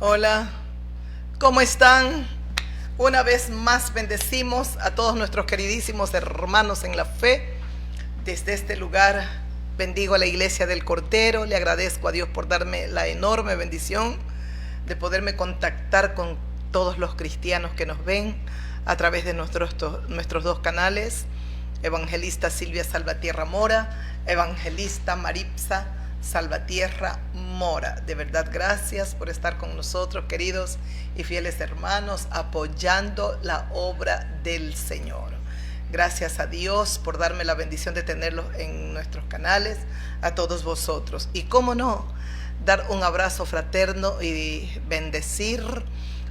Hola, ¿cómo están? Una vez más bendecimos a todos nuestros queridísimos hermanos en la fe. Desde este lugar bendigo a la Iglesia del Cordero, le agradezco a Dios por darme la enorme bendición de poderme contactar con todos los cristianos que nos ven a través de nuestros dos canales, Evangelista Silvia Salvatierra Mora, Evangelista Maripsa Salvatierra Mora. De verdad, gracias por estar con nosotros, queridos y fieles hermanos, apoyando la obra del Señor. Gracias a Dios por darme la bendición de tenerlos en nuestros canales, a todos vosotros. Y cómo no, dar un abrazo fraterno y bendecir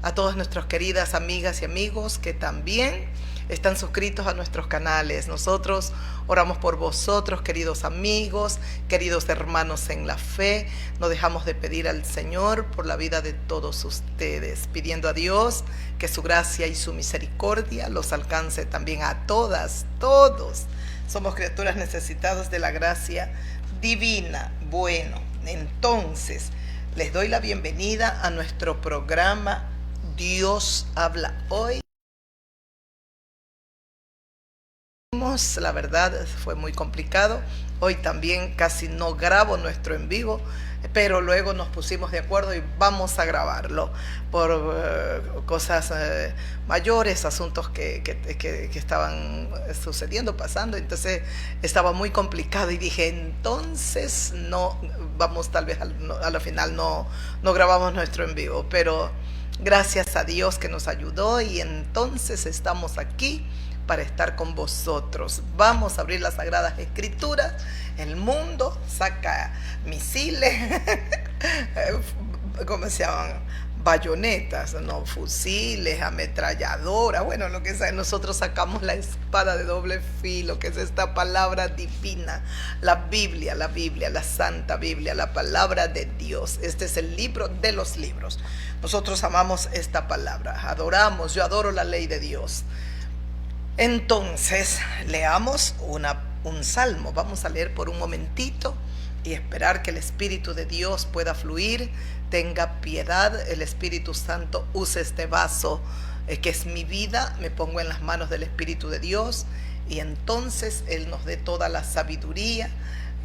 a todas nuestras queridas amigas y amigos que también están suscritos a nuestros canales. Nosotros oramos por vosotros, queridos amigos, queridos hermanos en la fe. No dejamos de pedir al Señor por la vida de todos ustedes, pidiendo a Dios que su gracia y su misericordia los alcance también a todas, todos. Somos criaturas necesitadas de la gracia divina. Bueno, entonces les doy la bienvenida a nuestro programa Dios habla hoy. La verdad fue muy complicado. Hoy también casi no grabo nuestro en vivo, pero luego nos pusimos de acuerdo y vamos a grabarlo por cosas mayores, asuntos que estaban sucediendo, pasando. Entonces estaba muy complicado y dije, entonces no vamos, tal vez a la final no grabamos nuestro en vivo, pero gracias a Dios que nos ayudó y entonces estamos aquí para estar con vosotros. Vamos a abrir las Sagradas Escrituras. El mundo saca misiles, ¿cómo se llaman? Bayonetas, no, fusiles, ametralladoras, bueno, lo que sea. Nosotros sacamos la espada de doble filo, que es esta palabra divina, la Biblia, la Santa Biblia, la palabra de Dios. Este es el libro de los libros. Nosotros amamos esta palabra, adoramos, yo adoro la ley de Dios. Entonces, leamos un salmo. Vamos a leer por un momentito y esperar que el Espíritu de Dios pueda fluir. Tenga piedad, el Espíritu Santo use este vaso que es mi vida. Me pongo en las manos del Espíritu de Dios y entonces Él nos dé toda la sabiduría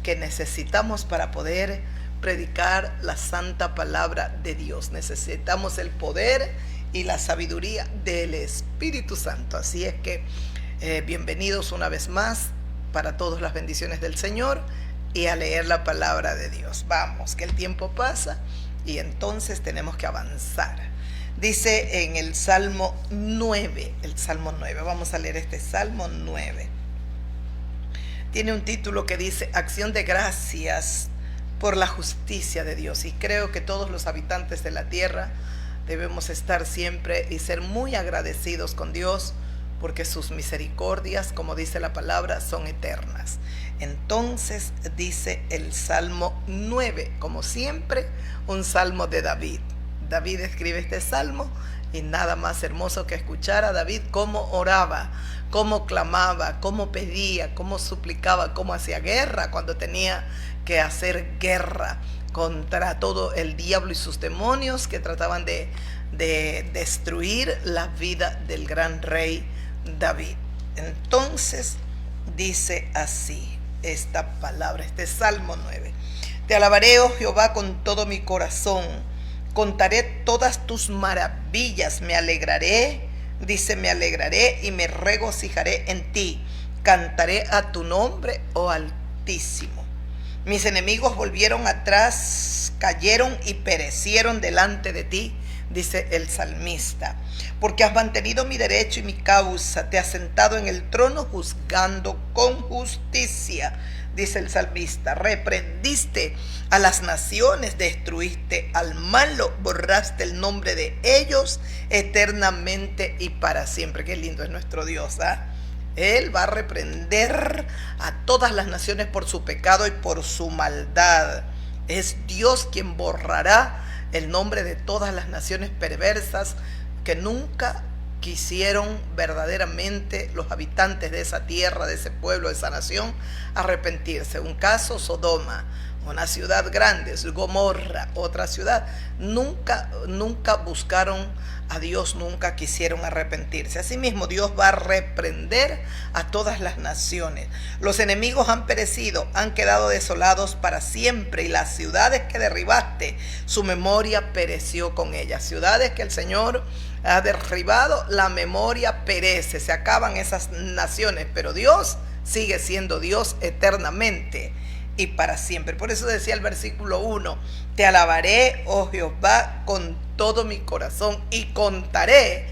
que necesitamos para poder predicar la santa palabra de Dios. Necesitamos el poder y la sabiduría del Espíritu Santo. Así es que bienvenidos una vez más para todas las bendiciones del Señor y a leer la palabra de Dios. Vamos, que el tiempo pasa y entonces tenemos que avanzar. Dice en el Salmo 9, vamos a leer este Salmo 9. Tiene un título que dice Acción de gracias por la justicia de Dios, y creo que todos los habitantes de la tierra debemos estar siempre y ser muy agradecidos con Dios, porque sus misericordias, como dice la palabra, son eternas. Entonces dice el Salmo 9, como siempre, un salmo de David. David escribe este salmo y nada más hermoso que escuchar a David cómo oraba, cómo clamaba, cómo pedía, cómo suplicaba, cómo hacía guerra cuando tenía que hacer guerra contra todo el diablo y sus demonios que trataban de destruir la vida del gran rey David. Entonces dice así esta palabra, este Salmo 9. Te alabaré, oh Jehová, con todo mi corazón, contaré todas tus maravillas, me alegraré, dice, me alegraré y me regocijaré en ti, cantaré a tu nombre, oh Altísimo. Mis enemigos volvieron atrás, cayeron y perecieron delante de ti, dice el salmista, porque has mantenido mi derecho y mi causa, te has sentado en el trono juzgando con justicia, dice el salmista. Reprendiste a las naciones, destruiste al malo, borraste el nombre de ellos eternamente y para siempre. Qué lindo es nuestro Dios, ¿ah? Él va a reprender a todas las naciones por su pecado y por su maldad. Es Dios quien borrará el nombre de todas las naciones perversas que nunca quisieron verdaderamente los habitantes de esa tierra, de ese pueblo, de esa nación, arrepentirse. Un caso, Sodoma. una ciudad grande, es Gomorra, otra ciudad. Nunca buscaron a Dios, nunca quisieron arrepentirse. Asimismo, Dios va a reprender a todas las naciones. Los enemigos han perecido, han quedado desolados para siempre, y las ciudades que derribaste, su memoria pereció con ellas. Ciudades que el Señor ha derribado, la memoria perece, se acaban esas naciones, pero Dios sigue siendo Dios eternamente y para siempre. Por eso decía el versículo 1, te alabaré, oh Jehová, con todo mi corazón, y contaré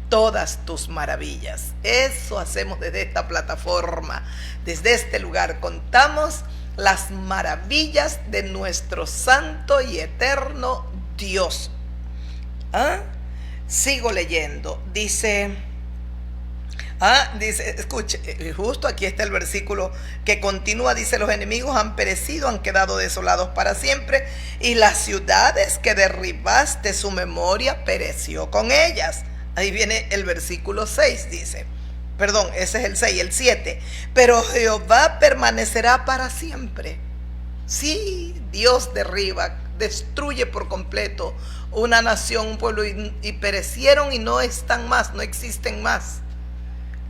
todas tus maravillas. Eso hacemos desde esta plataforma, desde este lugar. Contamos las maravillas de nuestro santo y eterno Dios. Sigo leyendo. Dice, escuche, justo aquí está el versículo que continúa, dice, los enemigos han perecido, han quedado desolados para siempre, y las ciudades que derribaste, su memoria pereció con ellas. Ahí viene el versículo 6, dice, perdón, ese es el 6, el 7, pero Jehová permanecerá para siempre. Sí, Dios derriba, destruye por completo una nación, un pueblo, y perecieron y no están más, no existen más.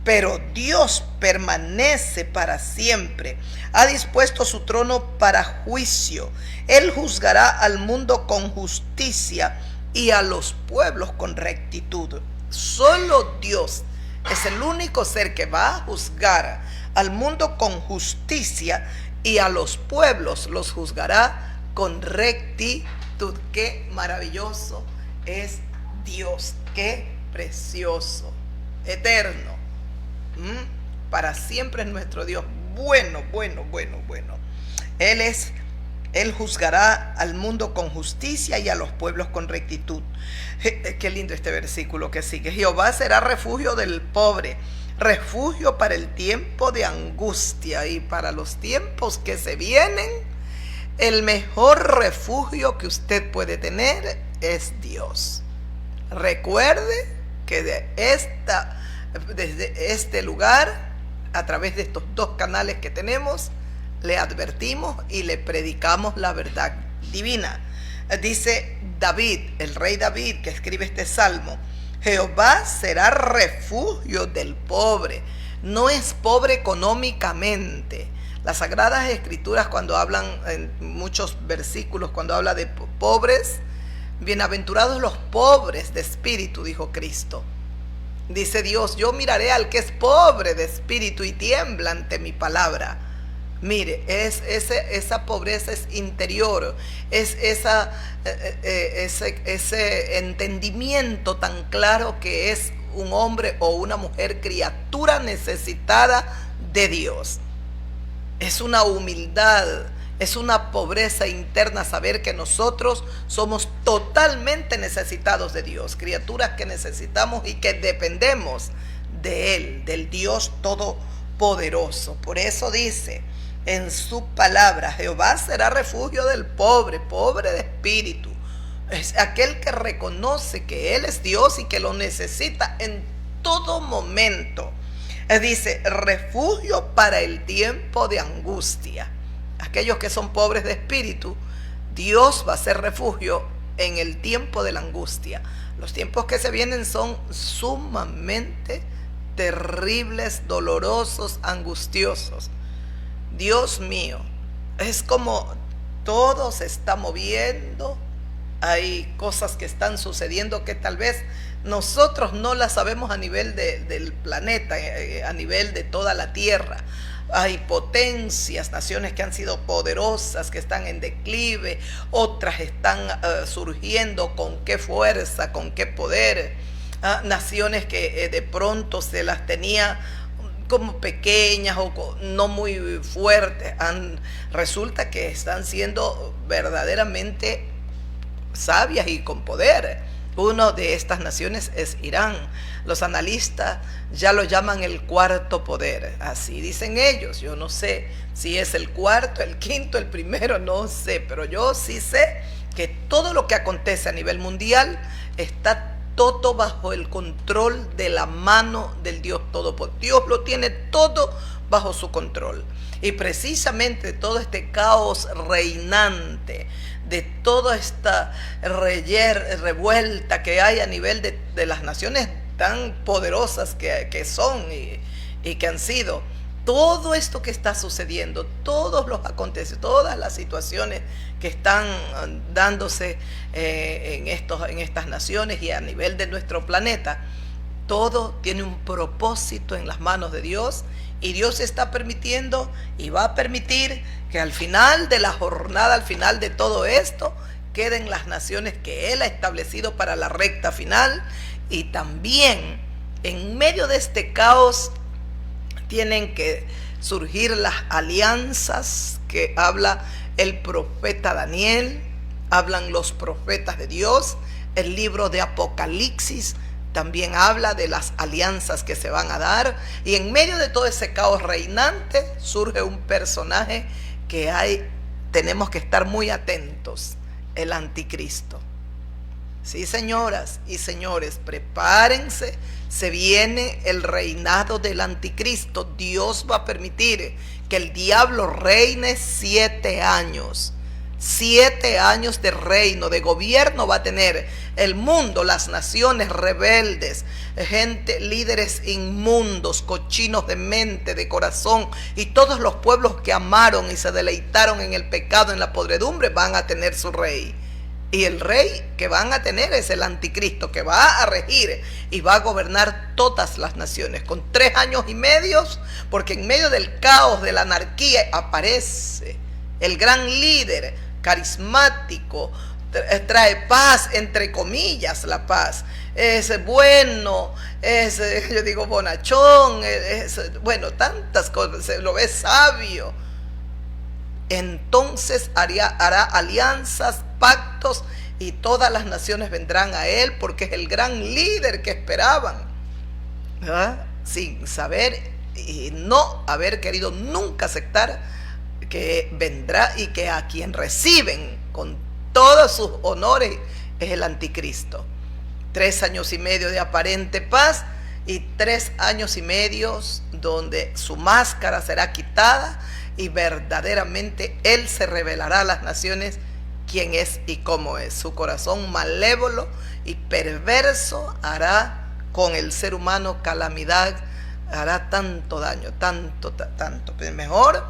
Pero Dios permanece para siempre. Ha dispuesto su trono para juicio. Él juzgará al mundo con justicia y a los pueblos con rectitud. Solo Dios es el único ser que va a juzgar al mundo con justicia, y a los pueblos los juzgará con rectitud. Qué maravilloso es Dios, qué precioso, eterno. Para siempre es nuestro Dios. Bueno. Él juzgará al mundo con justicia y a los pueblos con rectitud. Qué lindo este versículo que sigue. Jehová será refugio del pobre, refugio para el tiempo de angustia, y para los tiempos que se vienen, el mejor refugio que usted puede tener es Dios. Recuerde que desde este lugar, a través de estos dos canales que tenemos, le advertimos y le predicamos la verdad divina. Dice David, el rey David, que escribe este salmo, Jehová será refugio del pobre. No es pobre económicamente. Las Sagradas Escrituras, cuando hablan, en muchos versículos, cuando habla de pobres, bienaventurados los pobres de espíritu, dijo Cristo. Dice Dios, yo miraré al que es pobre de espíritu y tiembla ante mi palabra. Mire, esa pobreza es interior, es ese entendimiento tan claro que es un hombre o una mujer criatura necesitada de Dios. Es una humildad, es una pobreza interna saber que nosotros somos totalmente necesitados de Dios, criaturas que necesitamos y que dependemos de Él, del Dios Todopoderoso. Por eso dice en su palabra, Jehová será refugio del pobre, pobre de espíritu. Es aquel que reconoce que Él es Dios y que lo necesita en todo momento. Dice, refugio para el tiempo de angustia. Aquellos que son pobres de espíritu, Dios va a ser refugio en el tiempo de la angustia. Los tiempos que se vienen son sumamente terribles, dolorosos, angustiosos. Dios mío, es como todo se está moviendo. Hay cosas que están sucediendo que tal vez nosotros no las sabemos a nivel del planeta, a nivel de toda la tierra. Hay potencias, naciones que han sido poderosas, que están en declive, otras están surgiendo con qué fuerza, con qué poder. Naciones que de pronto se las tenía como pequeñas o no muy fuertes, resulta que están siendo verdaderamente sabias y con poder. Una de estas naciones es Irán. Los analistas ya lo llaman el cuarto poder, así dicen ellos. Yo no sé si es el cuarto, el quinto, el primero, no sé, pero yo sí sé que todo lo que acontece a nivel mundial está todo bajo el control de la mano del Dios Todopoderoso. Dios lo tiene todo bajo su control. Y precisamente todo este caos reinante, de toda esta revuelta que hay a nivel de las naciones tan poderosas que son y que han sido, todo esto que está sucediendo, todos los acontecimientos, todas las situaciones que están dándose en estas naciones y a nivel de nuestro planeta, todo tiene un propósito en las manos de Dios, y Dios está permitiendo y va a permitir que al final de la jornada, al final de todo esto, queden las naciones que Él ha establecido para la recta final. Y también en medio de este caos tienen que surgir las alianzas que habla el profeta Daniel, hablan los profetas de Dios. El libro de Apocalipsis también habla de las alianzas que se van a dar, y en medio de todo ese caos reinante surge un personaje que tenemos que estar muy atentos: el anticristo. Sí, señoras y señores, prepárense, se viene el reinado del anticristo. Dios va a permitir que el diablo reine 7 años. 7 años de reino, de gobierno va a tener el mundo, las naciones rebeldes, gente, líderes inmundos, cochinos de mente, de corazón, y todos los pueblos que amaron y se deleitaron en el pecado, en la podredumbre, van a tener su rey. Y el rey que van a tener es el anticristo, que va a regir y va a gobernar todas las naciones con 3 años y medio, porque en medio del caos, de la anarquía, aparece el gran líder carismático, trae paz, entre comillas, la paz. Es bueno, yo digo bonachón, bueno, tantas cosas, lo ve sabio. Entonces hará alianzas, pactos, y todas las naciones vendrán a él, porque es el gran líder que esperaban, ¿verdad? Sin saber y no haber querido nunca aceptar que vendrá, y que a quien reciben con todos sus honores es el anticristo. 3 años y medio de aparente paz, y 3 años y medio donde su máscara será quitada, y verdaderamente Él se revelará a las naciones quién es y cómo es. Su corazón malévolo y perverso hará con el ser humano calamidad, hará tanto daño, tanto. Mejor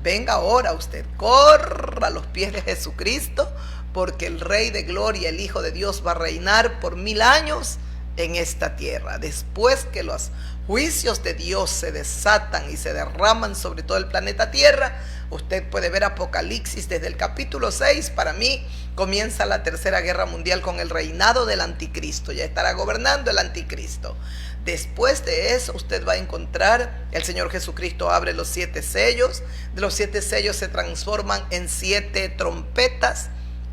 venga ahora usted, corra a los pies de Jesucristo, porque el Rey de Gloria, el Hijo de Dios, va a reinar por 1000 años en esta tierra. Después que los juicios de Dios se desatan y se derraman sobre todo el planeta Tierra, usted puede ver Apocalipsis desde el capítulo 6. Para mí comienza la tercera guerra mundial con el reinado del anticristo. Ya estará gobernando el anticristo. Después de eso usted va a encontrar, el Señor Jesucristo abre los 7 sellos. De los 7 sellos se transforman en 7 trompetas.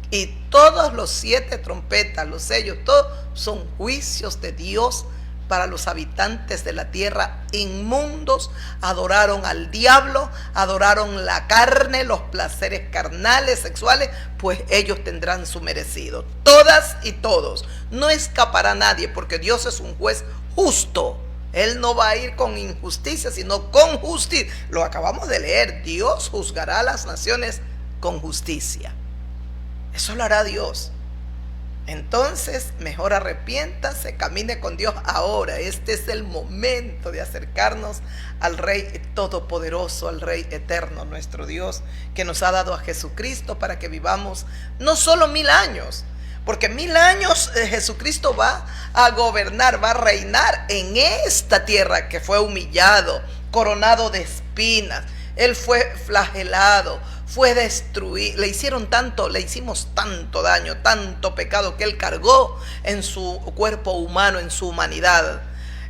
Y todos los 7 trompetas, los sellos, todos son juicios de Dios para los habitantes de la tierra inmundos. Adoraron al diablo, adoraron la carne, los placeres carnales, sexuales, pues ellos tendrán su merecido. Todas y todos. No escapará nadie, porque Dios es un juez justo. Él no va a ir con injusticia, sino con justicia. Lo acabamos de leer. Dios juzgará a las naciones con justicia. Eso lo hará Dios. Entonces, mejor arrepiéntase, camine con Dios ahora. Este es el momento de acercarnos al Rey Todopoderoso, al Rey Eterno, nuestro Dios, que nos ha dado a Jesucristo para que vivamos no solo 1000 años, porque 1000 años Jesucristo va a gobernar, va a reinar en esta tierra que fue humillado, coronado de espinas. Él fue flagelado, fue destruido, le hicimos tanto daño, tanto pecado que Él cargó en su cuerpo humano, en su humanidad.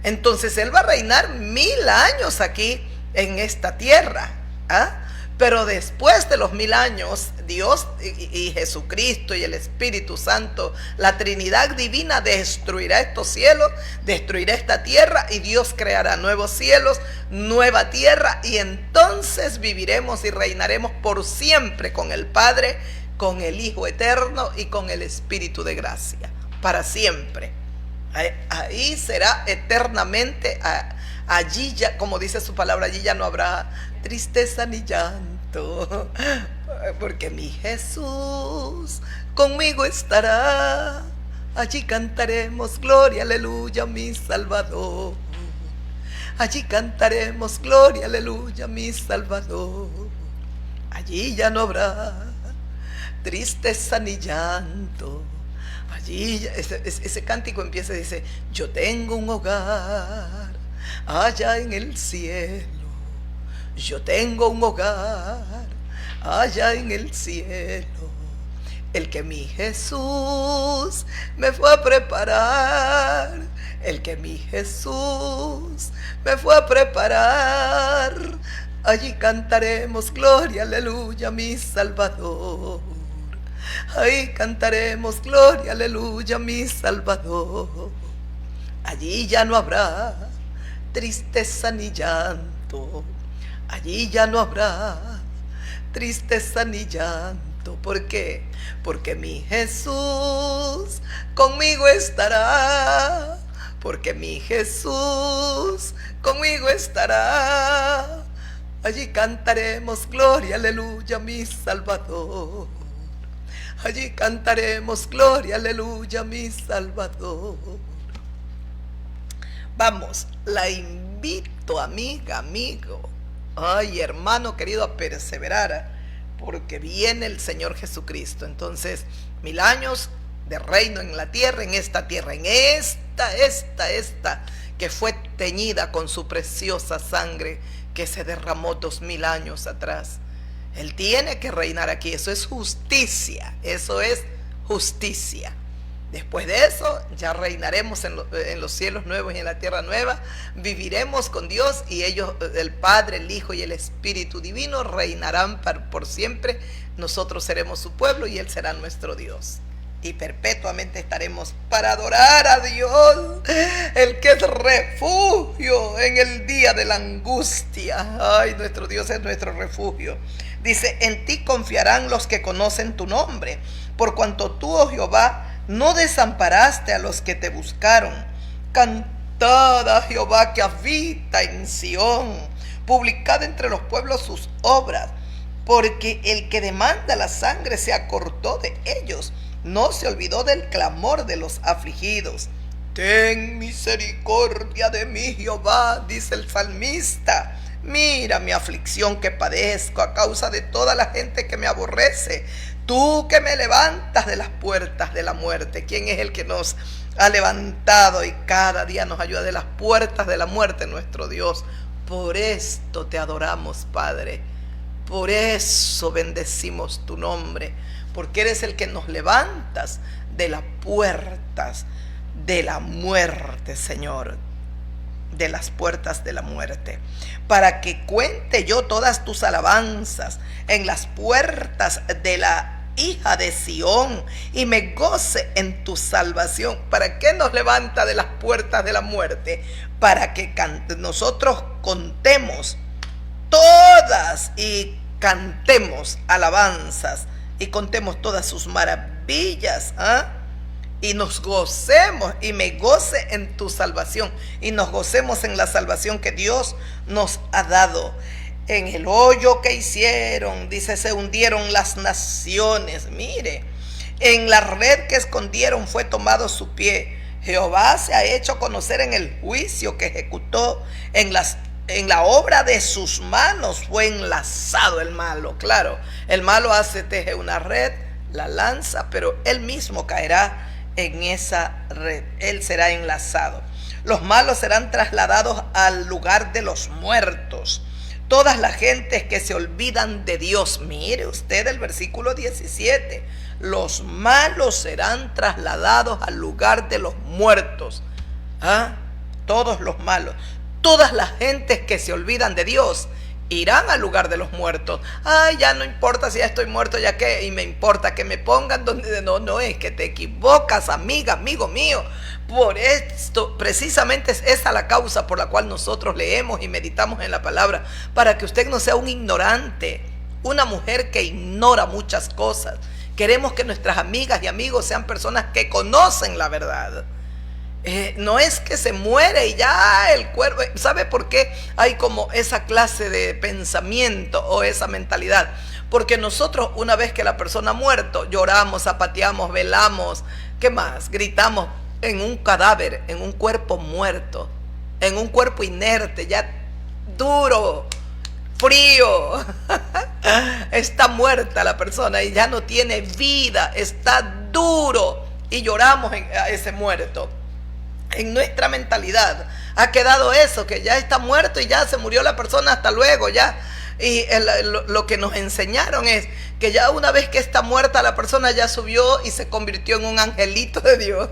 Entonces Él va a reinar 1000 años aquí en esta tierra, ¿ah? Pero después de los 1000 años, Dios y Jesucristo y el Espíritu Santo, la Trinidad divina, destruirá estos cielos, destruirá esta tierra, y Dios creará nuevos cielos, nueva tierra, y entonces viviremos y reinaremos por siempre con el Padre, con el Hijo eterno y con el Espíritu de gracia, para siempre. Ahí será eternamente. Allí ya, como dice su palabra, allí ya no habrá tristeza ni llanto, porque mi Jesús conmigo estará. Allí cantaremos gloria, aleluya, mi Salvador. Allí cantaremos gloria, aleluya, mi Salvador. Allí ya no habrá tristeza ni llanto. Allí ese cántico empieza y dice: yo tengo un hogar allá en el cielo. Yo tengo un hogar allá en el cielo. El que mi Jesús me fue a preparar. El que mi Jesús me fue a preparar. Allí cantaremos gloria, aleluya, mi Salvador. Ahí cantaremos gloria, aleluya, mi Salvador. Allí ya no habrá tristeza ni llanto. Allí ya no habrá tristeza ni llanto. ¿Por qué? Porque mi Jesús conmigo estará. Porque mi Jesús conmigo estará. Allí cantaremos gloria, aleluya, mi Salvador. Allí cantaremos gloria, aleluya, mi Salvador. Vamos, la invito, amiga, amigo, ay, hermano querido, a perseverar, porque viene el Señor Jesucristo. Entonces, 1000 años de reino en la tierra, en esta que fue teñida con su preciosa sangre, que se derramó 2000 años atrás. Él tiene que reinar aquí. Eso es justicia. Eso es justicia. Después de eso ya reinaremos en los cielos nuevos y en la tierra nueva. Viviremos con Dios, y ellos, el Padre, el Hijo y el Espíritu Divino, reinarán por siempre. Nosotros seremos su pueblo y Él será nuestro Dios. Y perpetuamente estaremos para adorar a Dios, el que es refugio en el día de la angustia. Ay, nuestro Dios es nuestro refugio. Dice: en ti confiarán los que conocen tu nombre, por cuanto tú, oh Jehová, no desamparaste a los que te buscaron. Cantad a Jehová que habita en Sión, publicad entre los pueblos sus obras, porque el que demanda la sangre se acortó de ellos, no se olvidó del clamor de los afligidos. Ten misericordia de mí, Jehová, dice el salmista. Mira mi aflicción que padezco a causa de toda la gente que me aborrece. Tú que me levantas de las puertas de la muerte. ¿Quién es el que nos ha levantado y cada día nos ayuda de las puertas de la muerte? Nuestro Dios. Por esto te adoramos, Padre. Por eso bendecimos tu nombre, porque eres el que nos levantas de las puertas de la muerte, Señor, de las puertas de la muerte, para que cuente yo todas tus alabanzas en las puertas de la hija de Sión, y me goce en tu salvación. ¿Para qué nos levanta de las puertas de la muerte? Para que nosotros contemos todas y cantemos alabanzas y contemos todas sus maravillas, y nos gocemos, y me goce en tu salvación, y nos gocemos en la salvación que Dios nos ha dado. En el hoyo que hicieron, dice, se hundieron las naciones. Mire, en la red que escondieron fue tomado su pie. Jehová se ha hecho conocer en el juicio que ejecutó. En la obra de sus manos fue enlazado el malo. Claro, el malo teje una red, la lanza, pero él mismo caerá en esa red. Él será enlazado. Los malos serán trasladados al lugar de los muertos. Todas las gentes que se olvidan de Dios. Mire usted el versículo 17. Los malos serán trasladados al lugar de los muertos. Todos los malos. Todas las gentes que se olvidan de Dios irán al lugar de los muertos. Ya no importa si ya estoy muerto, ya que, y me importa que me pongan donde. No, es que te equivocas, amiga, amigo mío. Por esto, precisamente es esa la causa por la cual nosotros leemos y meditamos en la palabra, para que usted no sea un ignorante, una mujer que ignora muchas cosas. Queremos que nuestras amigas y amigos sean personas que conocen la verdad. No es que se muere y ya el cuerpo. ¿Sabe por qué hay como esa clase de pensamiento o esa mentalidad? Porque nosotros, una vez que la persona ha muerto, lloramos, zapateamos, velamos, ¿qué más? Gritamos en un cadáver, en un cuerpo muerto, en un cuerpo inerte, ya duro, frío. Está muerta la persona y ya no tiene vida, está duro, y lloramos a ese muerto. En nuestra mentalidad ha quedado eso, que ya está muerto y ya se murió la persona, hasta luego, ya. Y lo que nos enseñaron es que ya una vez que está muerta la persona, ya subió y se convirtió en un angelito de Dios.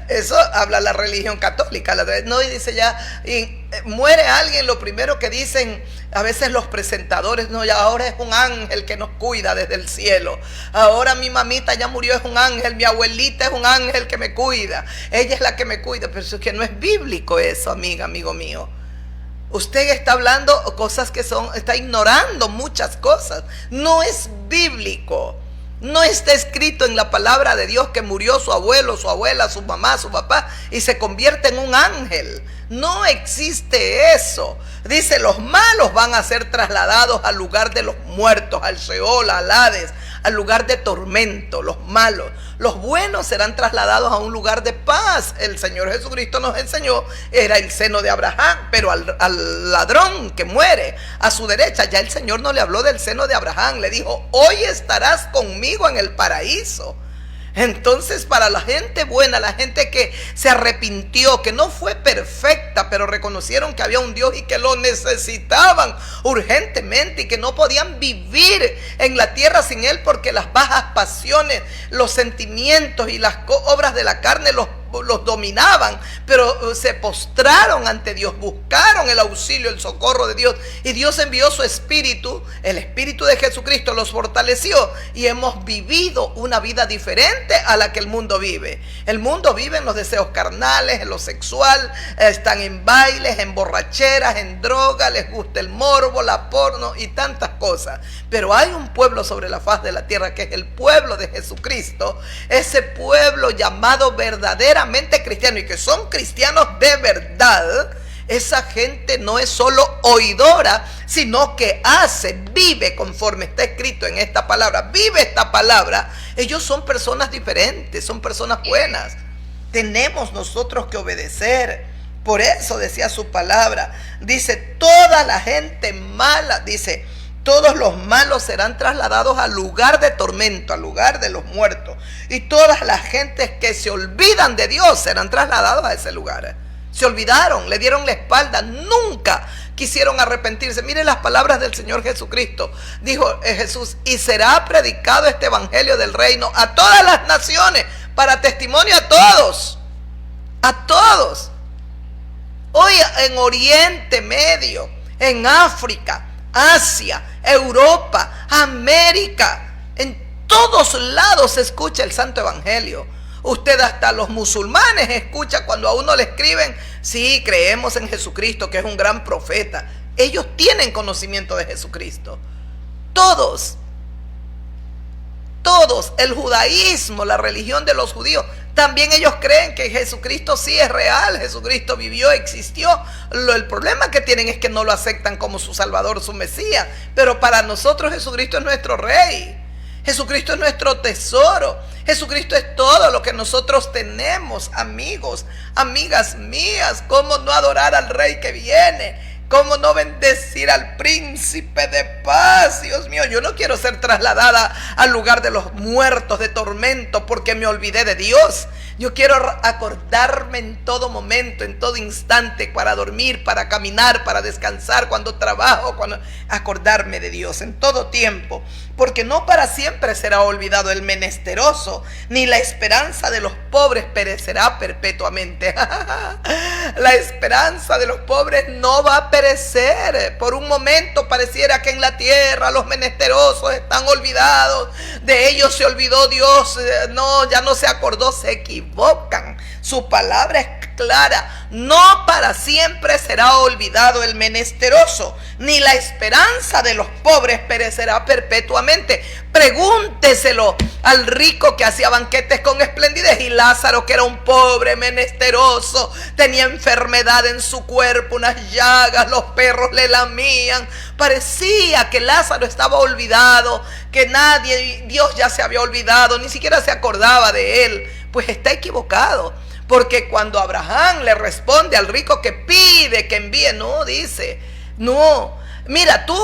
Eso habla la religión católica. No, y dice ya, y muere alguien, lo primero que dicen a veces los presentadores: no, ya ahora es un ángel que nos cuida desde el cielo. Ahora mi mamita ya murió, es un ángel. Mi abuelita es un ángel que me cuida. Ella es la que me cuida. Pero eso es que no es bíblico eso, amiga, amigo mío. Usted está hablando cosas que está ignorando muchas cosas. No es bíblico. No está escrito en la palabra de Dios que murió su abuelo, su abuela, su mamá, su papá y se convierte en un ángel. No existe eso. Dice: los malos van a ser trasladados al lugar de los muertos, al Sheol, al Hades, al lugar de tormento, los malos. Los buenos serán trasladados a un lugar de paz. El Señor Jesucristo nos enseñó, era el seno de Abraham, pero al ladrón que muere a su derecha, ya el Señor no le habló del seno de Abraham, le dijo: hoy estarás conmigo en el paraíso. Entonces, para la gente buena, la gente que se arrepintió, que no fue perfecta, pero reconocieron que había un Dios y que lo necesitaban urgentemente y que no podían vivir en la tierra sin Él, porque las bajas pasiones, los sentimientos y las obras de la carne los dominaban, pero se postraron ante Dios, buscaron el auxilio, el socorro de Dios, y Dios envió su Espíritu, el Espíritu de Jesucristo los fortaleció, y hemos vivido una vida diferente a la que el mundo vive. El mundo vive en los deseos carnales, en lo sexual, están en bailes, en borracheras, en droga, les gusta el morbo, la porno y tantas cosas. Pero hay un pueblo sobre la faz de la tierra que es el pueblo de Jesucristo, ese pueblo llamado verdaderamente cristiano, y que son cristianos de verdad. Esa gente no es solo oidora, sino que vive conforme está escrito en esta palabra, vive esta palabra. Ellos son personas diferentes, son personas buenas. Tenemos nosotros que obedecer. Por eso decía su palabra, dice: toda la gente mala, dice, todos los malos serán trasladados al lugar de tormento, al lugar de los muertos. Y todas las gentes que se olvidan de Dios serán trasladados a ese lugar. Se olvidaron, le dieron la espalda, nunca quisieron arrepentirse. Miren las palabras del Señor Jesucristo. Dijo Jesús: y será predicado este evangelio del reino a todas las naciones, para testimonio a todos. A todos. Hoy en Oriente Medio, en África, Asia, Europa, América, en todos lados se escucha el santo evangelio. Usted, hasta los musulmanes, escucha cuando a uno le escriben: sí, creemos en Jesucristo, que es un gran profeta. Ellos tienen conocimiento de Jesucristo. Todos. El judaísmo, la religión de los judíos, también ellos creen que Jesucristo sí es real. Jesucristo vivió, existió. El problema que tienen es que no lo aceptan como su Salvador, su Mesías. Pero para nosotros Jesucristo es nuestro Rey. Jesucristo es nuestro tesoro. Jesucristo es todo lo que nosotros tenemos, amigos, amigas mías. ¿Cómo no adorar al Rey que viene? ¿Cómo no bendecir al príncipe de paz? Dios mío, yo no quiero ser trasladada al lugar de los muertos de tormento porque me olvidé de Dios. Yo quiero acordarme en todo momento, en todo instante, para dormir, para caminar, para descansar, cuando trabajo, acordarme de Dios en todo tiempo. Porque no para siempre será olvidado el menesteroso, ni la esperanza de los pobres perecerá perpetuamente. La esperanza de los pobres no va a perecer. Por un momento pareciera que en la tierra los menesterosos están olvidados. De ellos se olvidó Dios. No, ya no se acordó. Se equivocan. Su palabra declara: no para siempre será olvidado el menesteroso, ni la esperanza de los pobres perecerá perpetuamente. Pregúnteselo al rico que hacía banquetes con esplendidez, y Lázaro, que era un pobre menesteroso, tenía enfermedad en su cuerpo, unas llagas, los perros le lamían. Parecía que Lázaro estaba olvidado, que Dios ya se había olvidado, ni siquiera se acordaba de él. Pues está equivocado, porque cuando Abraham le responde al rico que pide que envíe, no, dice, no, mira, tú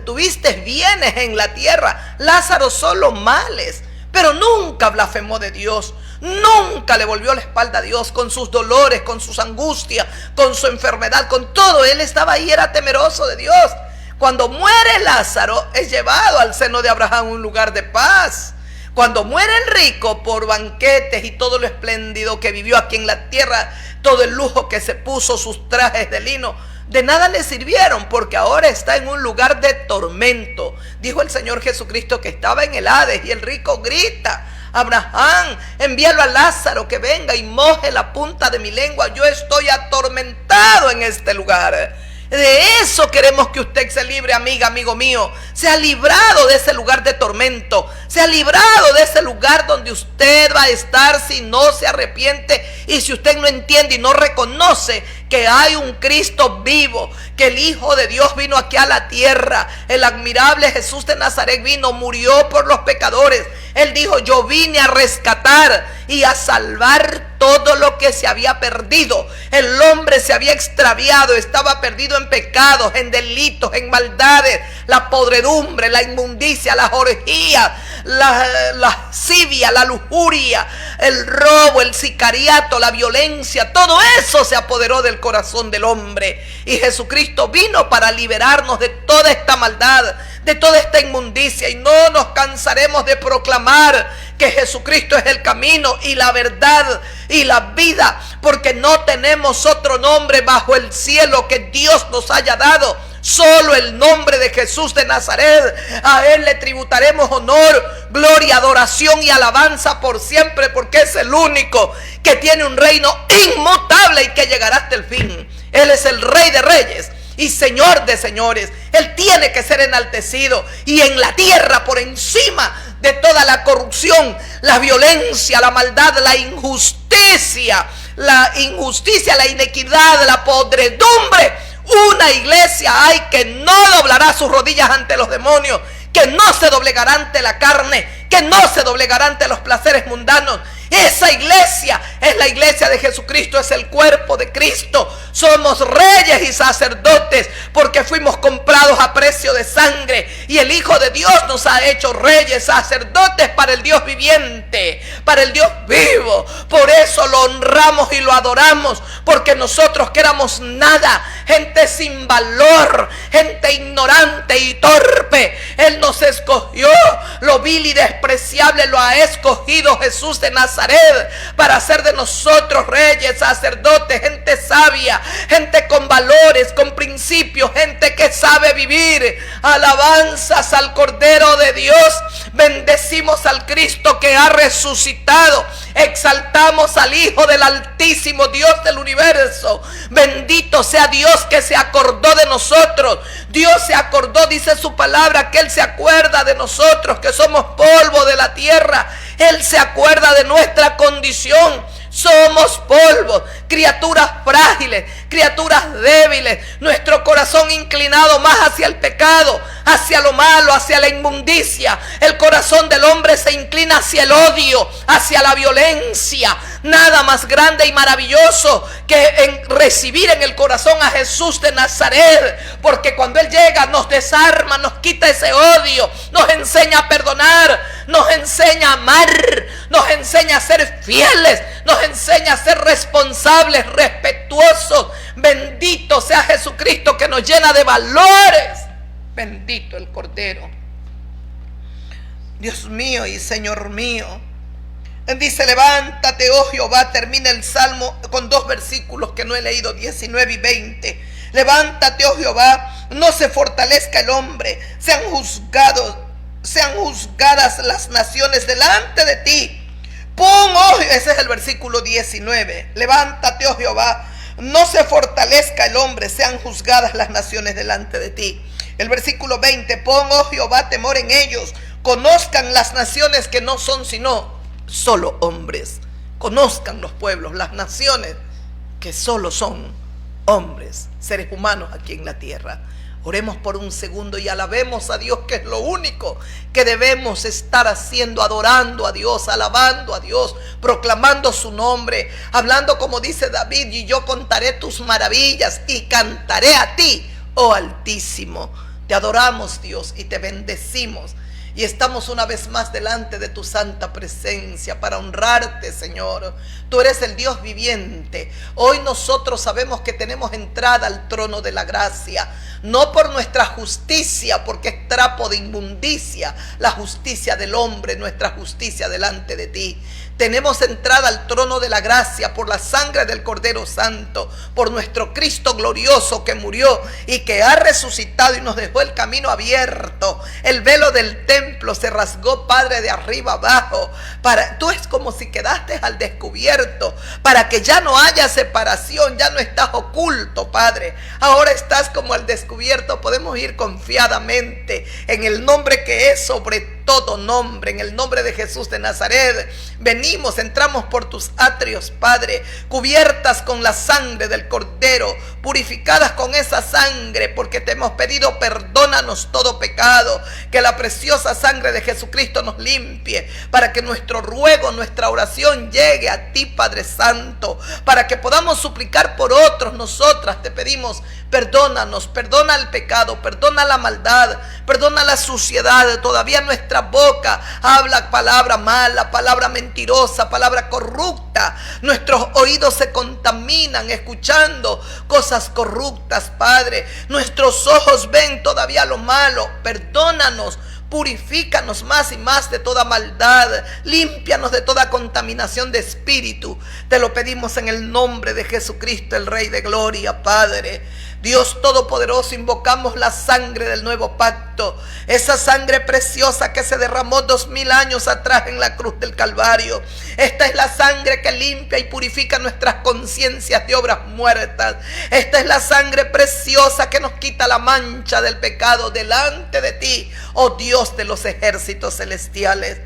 tuviste bienes en la tierra, Lázaro solo males, pero nunca blasfemó de Dios, nunca le volvió la espalda a Dios con sus dolores, con sus angustias, con su enfermedad, con todo. Él estaba ahí, era temeroso de Dios. Cuando muere Lázaro, es llevado al seno de Abraham, un lugar de paz. Cuando muere el rico por banquetes y todo lo espléndido que vivió aquí en la tierra, todo el lujo que se puso, sus trajes de lino, de nada le sirvieron, porque ahora está en un lugar de tormento. Dijo el Señor Jesucristo que estaba en el Hades, y el rico grita: Abraham, envíalo a Lázaro que venga y moje la punta de mi lengua, yo estoy atormentado en este lugar. De eso queremos que usted se libre, amiga, amigo mío. Se ha librado de ese lugar de tormento. Se ha librado de ese lugar donde usted va a estar si no se arrepiente, y si usted no entiende y no reconoce que hay un Cristo vivo, que el Hijo de Dios vino aquí a la tierra. El admirable Jesús de Nazaret vino, murió por los pecadores. Él dijo: yo vine a rescatar y a salvar todo lo que se había perdido. El hombre se había extraviado, estaba perdido en pecados, en delitos, en maldades, la podredumbre, la inmundicia, las orgías, la lascivia, la lujuria, el robo, el sicariato, la violencia. Todo eso se apoderó del corazón del hombre, y Jesucristo vino para liberarnos de toda esta maldad, de toda esta inmundicia. Y no nos cansaremos de proclamar que Jesucristo es el camino y la verdad y la vida, porque no tenemos otro nombre bajo el cielo que Dios nos haya dado, solo el nombre de Jesús de Nazaret. A Él le tributaremos honor, gloria, adoración y alabanza por siempre, porque es el único que tiene un reino inmutable y que llegará hasta el fin. Él es el Rey de Reyes y Señor de señores. Él tiene que ser enaltecido, y en la tierra, por encima de toda la corrupción, la violencia, la maldad, la injusticia, la inequidad, la podredumbre, una iglesia hay que no doblará sus rodillas ante los demonios, que no se doblegará ante la carne, que no se doblegará ante los placeres mundanos. Esa iglesia es la iglesia de Jesucristo, es el cuerpo de Cristo. Somos reyes y sacerdotes porque fuimos comprados a precio de sangre, y el Hijo de Dios nos ha hecho reyes, sacerdotes para el Dios viviente, para el Dios vivo. Por eso lo honramos y lo adoramos, porque nosotros que éramos nada, gente sin valor, gente ignorante y torpe, Él nos escogió. Lo vil y despreciable lo ha escogido Jesús de Nazaret para hacer de nosotros reyes, sacerdotes, gente sabia, gente con valores, con principios, gente que sabe vivir. Alabanzas al Cordero de Dios. Bendecimos al Cristo que ha resucitado. Exaltamos al Hijo del Altísimo, Dios del universo. Bendito sea Dios que se acordó de nosotros. Dios se acordó, dice su palabra, que Él se acuerda de nosotros, que somos polvo de la tierra. Él se acuerda de nuestra condición. Somos polvo, criaturas frágiles, criaturas débiles, nuestro corazón inclinado más hacia el pecado, hacia lo malo, hacia la inmundicia. El corazón del hombre se inclina hacia el odio, hacia la violencia. Nada más grande y maravilloso que recibir en el corazón a Jesús de Nazaret, porque cuando Él llega nos desarma, nos quita ese odio, nos enseña a perdonar, nos enseña a amar, nos enseña a ser fieles, nos enseña a ser responsables, respetuosos. Bendito sea Jesucristo que nos llena de valores. Bendito el Cordero. Dios mío y Señor mío. Dice: levántate, oh Jehová. Termina el Salmo con 2 versículos que no he leído, 19 y 20. Levántate, oh Jehová, no se fortalezca el hombre. Sean juzgadas las naciones delante de ti. Ese es el versículo 19. Levántate, oh Jehová, no se fortalezca el hombre, sean juzgadas las naciones delante de ti. El versículo 20, pon, oh Jehová, temor en ellos, conozcan las naciones que no son sino solo hombres. Conozcan los pueblos, las naciones que solo son hombres, seres humanos aquí en la tierra. Oremos por un segundo y alabemos a Dios, que es lo único que debemos estar haciendo, adorando a Dios, alabando a Dios, proclamando su nombre, hablando como dice David: y yo contaré tus maravillas y cantaré a ti, oh Altísimo. Te adoramos, Dios, y te bendecimos. Y estamos una vez más delante de tu santa presencia para honrarte, Señor. Tú eres el Dios viviente. Hoy nosotros sabemos que tenemos entrada al trono de la gracia, no por nuestra justicia, porque es trapo de inmundicia la justicia del hombre, nuestra justicia delante de ti. Tenemos entrada al trono de la gracia por la sangre del Cordero Santo, por nuestro Cristo glorioso que murió y que ha resucitado y nos dejó el camino abierto. El velo del templo se rasgó, Padre, de arriba abajo. Tú es como si quedaste al descubierto, para que ya no haya separación, ya no estás oculto, Padre. Ahora estás como al descubierto. Podemos ir confiadamente en el nombre que es sobre todo nombre, en el nombre de Jesús de Nazaret. Venimos, entramos por tus atrios, Padre, cubiertas con la sangre del Cordero, purificadas con esa sangre, porque te hemos pedido: perdónanos todo pecado, que la preciosa sangre de Jesucristo nos limpie, para que nuestro ruego, nuestra oración llegue a ti, Padre Santo, para que podamos suplicar por otros. Nosotras te pedimos: perdónanos, perdona el pecado, perdona la maldad, perdona la suciedad. Todavía nuestra boca habla palabra mala, palabra mentirosa, palabra corrupta. Nuestros oídos se contaminan escuchando cosas corruptas, Padre. Nuestros ojos ven todavía lo malo. Perdónanos. Purifícanos más y más de toda maldad. Límpianos de toda contaminación de espíritu. Te lo pedimos en el nombre de Jesucristo, el Rey de Gloria, Padre. Dios Todopoderoso, invocamos la sangre del nuevo pacto, esa sangre preciosa que se derramó 2000 años atrás en la cruz del Calvario. Esta es la sangre que limpia y purifica nuestras conciencias de obras muertas. Esta es la sangre preciosa que nos quita la mancha del pecado delante de ti, oh Dios de los ejércitos celestiales.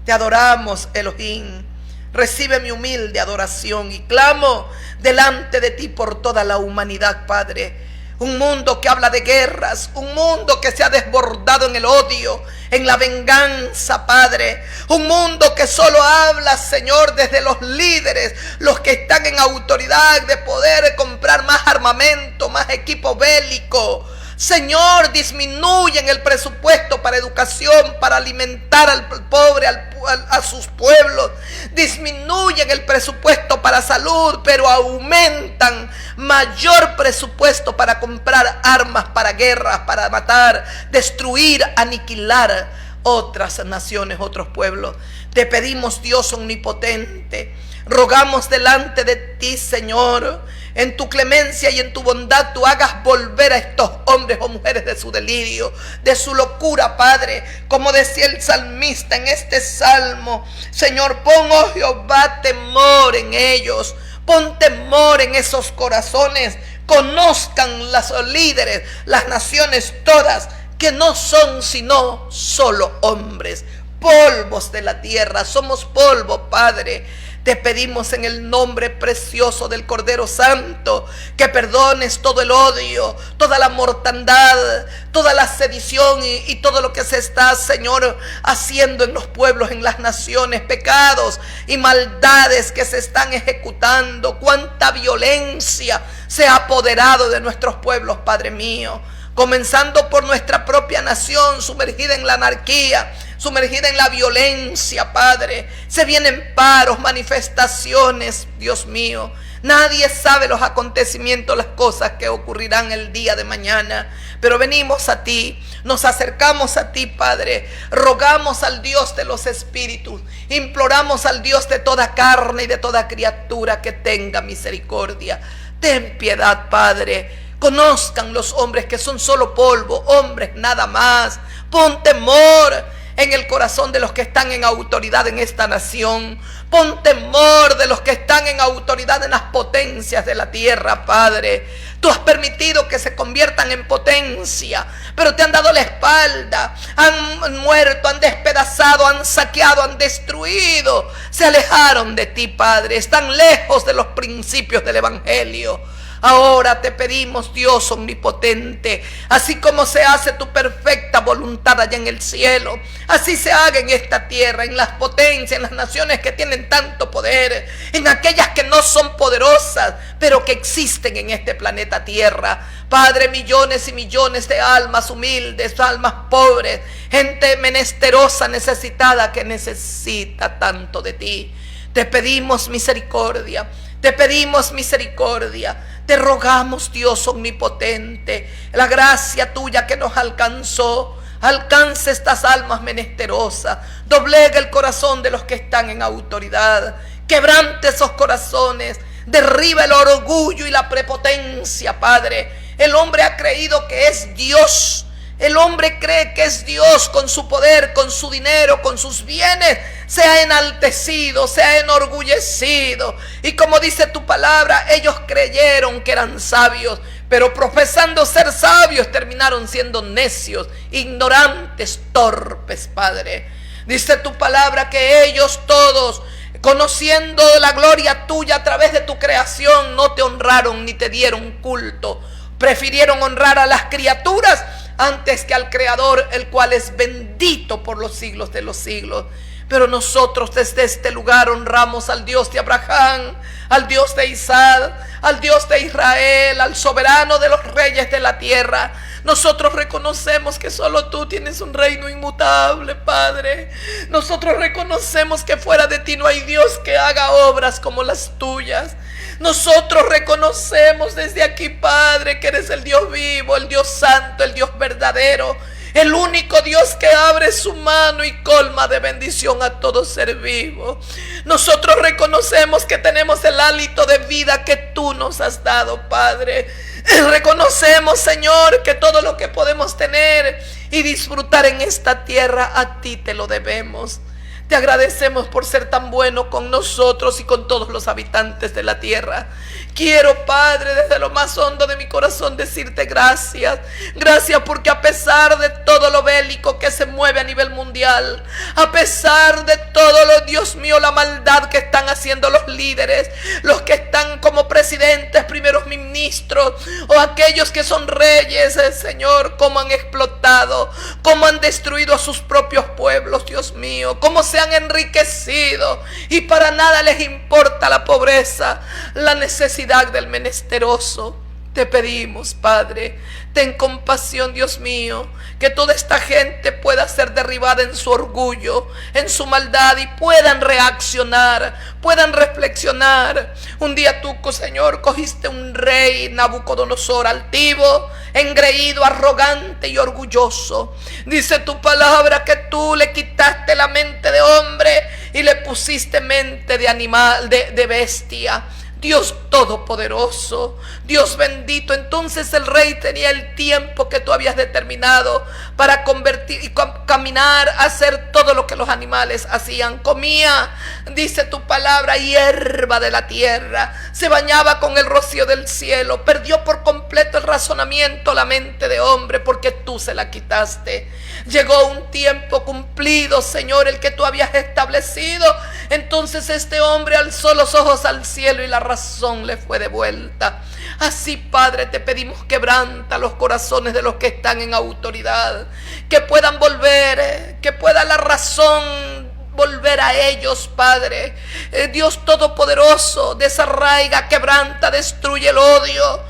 Te adoramos, Elohim. Recibe mi humilde adoración y clamo delante de ti por toda la humanidad, Padre. Un mundo que habla de guerras, un mundo que se ha desbordado en el odio, en la venganza, Padre. Un mundo que solo habla, Señor, desde los líderes, los que están en autoridad de poder comprar más armamento, más equipo bélico. Señor, disminuyen el presupuesto para educación, para alimentar al pobre, a sus pueblos. Disminuyen el presupuesto para salud, pero aumentan mayor presupuesto para comprar armas, para guerras, para matar, destruir, aniquilar otras naciones, otros pueblos. Te pedimos, Dios omnipotente, rogamos delante de ti, Señor, en tu clemencia y en tu bondad tú hagas volver a estos hombres o mujeres de su delirio, de su locura, Padre. Como decía el salmista en este salmo: Señor, pon, oh Jehová, temor en ellos. Pon temor en esos corazones. Conozcan los líderes, las naciones todas, que no son sino solo hombres, polvos de la tierra. Somos polvo, Padre. Te pedimos en el nombre precioso del Cordero Santo que perdones todo el odio, toda la mortandad, toda la sedición y todo lo que se está, Señor, haciendo en los pueblos, en las naciones, pecados y maldades que se están ejecutando. Cuánta violencia se ha apoderado de nuestros pueblos, Padre mío. Comenzando por nuestra propia nación, sumergida en la anarquía, sumergida en la violencia, Padre. Se vienen paros, manifestaciones, Dios mío. Nadie sabe los acontecimientos, las cosas que ocurrirán el día de mañana. Pero venimos a ti, nos acercamos a ti, Padre. Rogamos al Dios de los espíritus, imploramos al Dios de toda carne y de toda criatura que tenga misericordia. Ten piedad, Padre. Conozcan los hombres que son solo polvo, hombres nada más. Pon temor en el corazón de los que están en autoridad en esta nación. Pon temor de los que están en autoridad en las potencias de la tierra, Padre. Tú has permitido que se conviertan en potencia, pero te han dado la espalda, han muerto, han despedazado, han saqueado, han destruido. Se alejaron de ti, Padre. Están lejos de los principios del Evangelio. Ahora te pedimos, Dios omnipotente, así como se hace tu perfecta voluntad allá en el cielo, así se haga en esta tierra, en las potencias, en las naciones que tienen tanto poder, en aquellas que no son poderosas, pero que existen en este planeta Tierra. Padre, millones y millones de almas humildes, almas pobres, gente menesterosa, necesitada, que necesita tanto de ti. Te pedimos misericordia. Te pedimos misericordia, te rogamos, Dios omnipotente, la gracia tuya que nos alcanzó, alcance estas almas menesterosas, doblega el corazón de los que están en autoridad, quebrante esos corazones, derriba el orgullo y la prepotencia, Padre. El hombre ha creído que es Dios. El hombre cree que es Dios con su poder, con su dinero, con sus bienes. Se ha enaltecido, se ha enorgullecido. Y como dice tu palabra, ellos creyeron que eran sabios, pero profesando ser sabios terminaron siendo necios, ignorantes, torpes, Padre. Dice tu palabra que ellos todos, conociendo la gloria tuya a través de tu creación, no te honraron ni te dieron culto. Prefirieron honrar a las criaturas antes que al Creador, el cual es bendito por los siglos de los siglos. Pero nosotros desde este lugar honramos al Dios de Abraham, al Dios de Isaac, al Dios de Israel, al soberano de los reyes de la tierra. Nosotros reconocemos que solo tú tienes un reino inmutable, Padre. Nosotros reconocemos que fuera de ti no hay Dios que haga obras como las tuyas. Nosotros reconocemos desde aquí, Padre, que eres el Dios vivo, el Dios santo, el Dios verdadero, el único Dios que abre su mano y colma de bendición a todo ser vivo. Nosotros reconocemos que tenemos el hálito de vida que tú nos has dado, Padre. Reconocemos, Señor, que todo lo que podemos tener y disfrutar en esta tierra, a ti te lo debemos. Te agradecemos por ser tan bueno con nosotros y con todos los habitantes de la tierra. Quiero, Padre, desde lo más hondo de mi corazón decirte gracias. Gracias porque a pesar de todo lo bélico que se mueve a nivel mundial, a pesar de todo lo, Dios mío, la maldad que están haciendo los líderes, los que están como presidentes, primeros ministros, o aquellos que son reyes, Señor, cómo han explotado, cómo han destruido a sus propios pueblos, Dios mío, cómo se han enriquecido y para nada les importa la pobreza, la necesidad del menesteroso. Te pedimos, Padre, ten compasión, Dios mío, que toda esta gente pueda ser derribada en su orgullo, en su maldad, y puedan reaccionar, puedan reflexionar. Un día tú, Señor, cogiste un rey, Nabucodonosor, altivo, engreído, arrogante y orgulloso. Dice tu palabra que tú le quitaste la mente de hombre y le pusiste mente de animal, de bestia. Dios todopoderoso, Dios bendito. Entonces el rey tenía el tiempo que tú habías determinado para convertir y caminar, hacer todo lo que los animales hacían. Comía, dice tu palabra, hierba de la tierra, se bañaba con el rocío del cielo. Perdió por completo el razonamiento, la mente de hombre, porque tú se la quitaste. Llegó un tiempo cumplido, Señor, el que tú habías establecido. Entonces este hombre alzó los ojos al cielo y la razón le fue devuelta. Así, Padre, te pedimos, quebranta los corazones de los que están en autoridad, que puedan volver, que pueda la razón volver a ellos, Padre. Dios todopoderoso, desarraiga, quebranta, destruye el odio.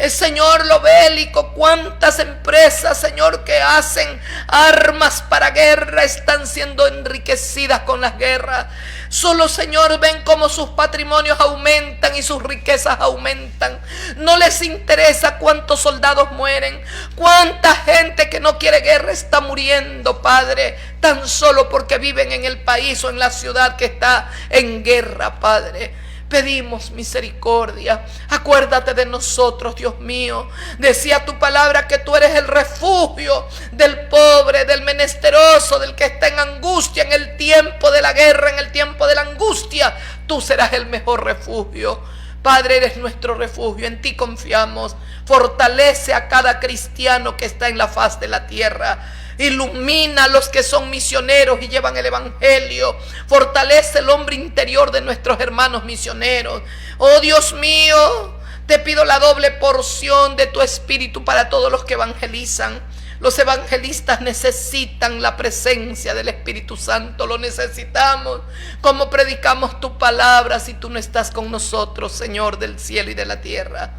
Señor, lo bélico, cuántas empresas, Señor, que hacen armas para guerra están siendo enriquecidas con las guerras. Solo, Señor, ven cómo sus patrimonios aumentan y sus riquezas aumentan. No les interesa cuántos soldados mueren, cuánta gente que no quiere guerra está muriendo, Padre, tan solo porque viven en el país o en la ciudad que está en guerra, Padre. Pedimos misericordia. Acuérdate de nosotros, Dios mío. Decía tu palabra que tú eres el refugio del pobre, del menesteroso, del que está en angustia, en el tiempo de la guerra, en el tiempo de la angustia, tú serás el mejor refugio. Padre, eres nuestro refugio, en ti confiamos. Fortalece a cada cristiano que está en la faz de la tierra. Ilumina a los que son misioneros y llevan el evangelio. Fortalece el hombre interior de nuestros hermanos misioneros. Oh Dios mío, te pido la doble porción de tu espíritu para todos los que evangelizan. Los evangelistas necesitan la presencia del Espíritu Santo, lo necesitamos. ¿Cómo predicamos tu palabra si tú no estás con nosotros, Señor del cielo y de la tierra?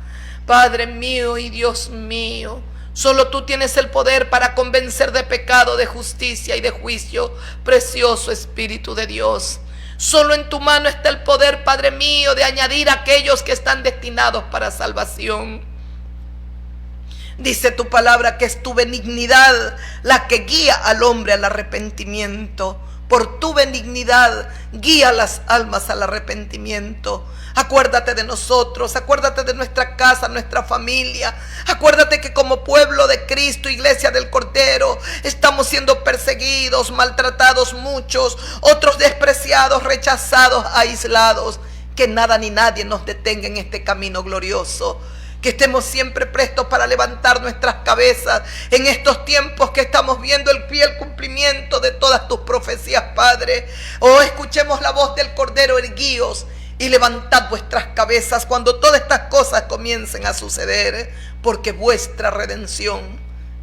Padre mío y Dios mío, solo tú tienes el poder para convencer de pecado, de justicia y de juicio. Precioso Espíritu de Dios, solo en tu mano está el poder, Padre mío, de añadir a aquellos que están destinados para salvación. Dice tu palabra que es tu benignidad la que guía al hombre al arrepentimiento. Por tu benignidad guía las almas al arrepentimiento. Acuérdate de nosotros, acuérdate de nuestra casa, nuestra familia. Acuérdate que como pueblo de Cristo, iglesia del Cordero, estamos siendo perseguidos, maltratados muchos, otros despreciados, rechazados, aislados. Que nada ni nadie nos detenga en este camino glorioso. Que estemos siempre prestos para levantar nuestras cabezas en estos tiempos que estamos viendo el fiel cumplimiento de todas tus profecías, Padre. Oh, escuchemos la voz del Cordero, erguíos y levantad vuestras cabezas cuando todas estas cosas comiencen a suceder, porque vuestra redención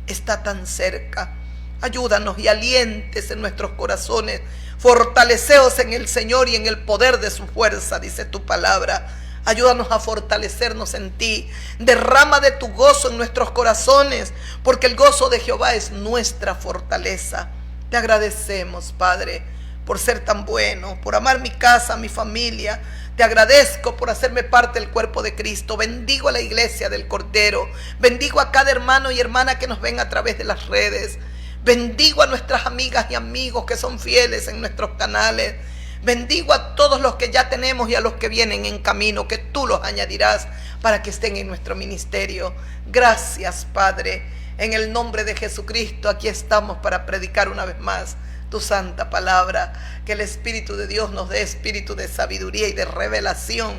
está tan cerca. Ayúdanos y alientes en nuestros corazones. Fortaleceos en el Señor y en el poder de su fuerza, dice tu palabra. Ayúdanos a fortalecernos en ti. Derrama de tu gozo en nuestros corazones, porque el gozo de Jehová es nuestra fortaleza. Te agradecemos, Padre, por ser tan bueno, por amar mi casa, mi familia. Te agradezco por hacerme parte del cuerpo de Cristo. Bendigo a la iglesia del Cordero. Bendigo a cada hermano y hermana que nos ven a través de las redes. Bendigo a nuestras amigas y amigos que son fieles en nuestros canales. Bendigo a todos los que ya tenemos y a los que vienen en camino, que tú los añadirás para que estén en nuestro ministerio. Gracias, Padre. En el nombre de Jesucristo, aquí estamos para predicar una vez más tu santa palabra. Que el Espíritu de Dios nos dé espíritu de sabiduría y de revelación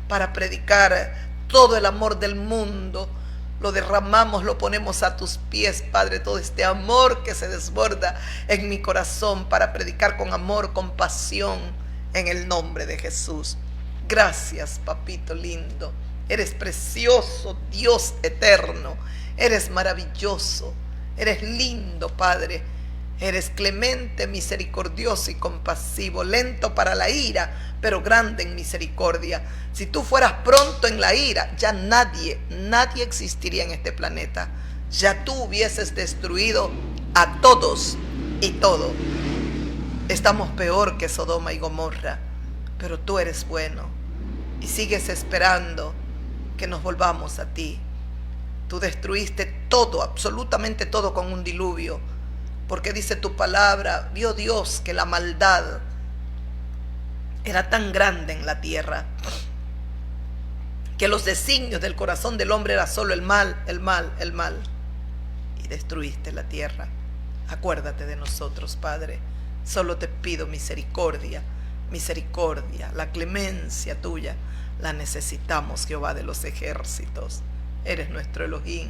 para predicar. Todo el amor del mundo lo derramamos, lo ponemos a tus pies, Padre. Todo este amor que se desborda en mi corazón para predicar con amor, con pasión, en el nombre de Jesús. Gracias, papito lindo. Eres precioso, Dios eterno. Eres maravilloso. Eres lindo, Padre. Eres clemente, misericordioso y compasivo, lento para la ira, pero grande en misericordia. Si tú fueras pronto en la ira, ya nadie existiría en este planeta. Ya tú hubieses destruido a todos y todo. Estamos peor que Sodoma y Gomorra, pero tú eres bueno y sigues esperando que nos volvamos a ti. Tú destruiste todo, absolutamente todo, con un diluvio, porque dice tu palabra, vio Dios que la maldad era tan grande en la tierra, que los designios del corazón del hombre era solo el mal, el mal, el mal. Y destruiste la tierra. Acuérdate de nosotros, Padre. Solo te pido misericordia, misericordia, la clemencia tuya. La necesitamos, Jehová de los ejércitos. Eres nuestro Elohim,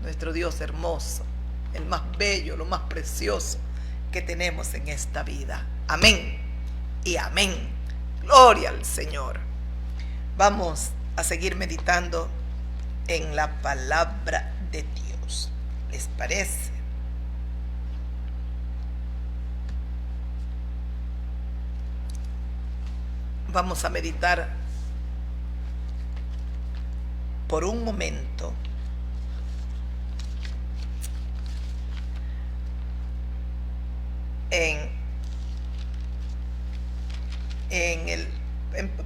nuestro Dios hermoso, el más bello, lo más precioso que tenemos en esta vida. Amén y amén. Gloria al Señor. Vamos a seguir meditando en la palabra de Dios. ¿Les parece? Vamos a meditar por un momento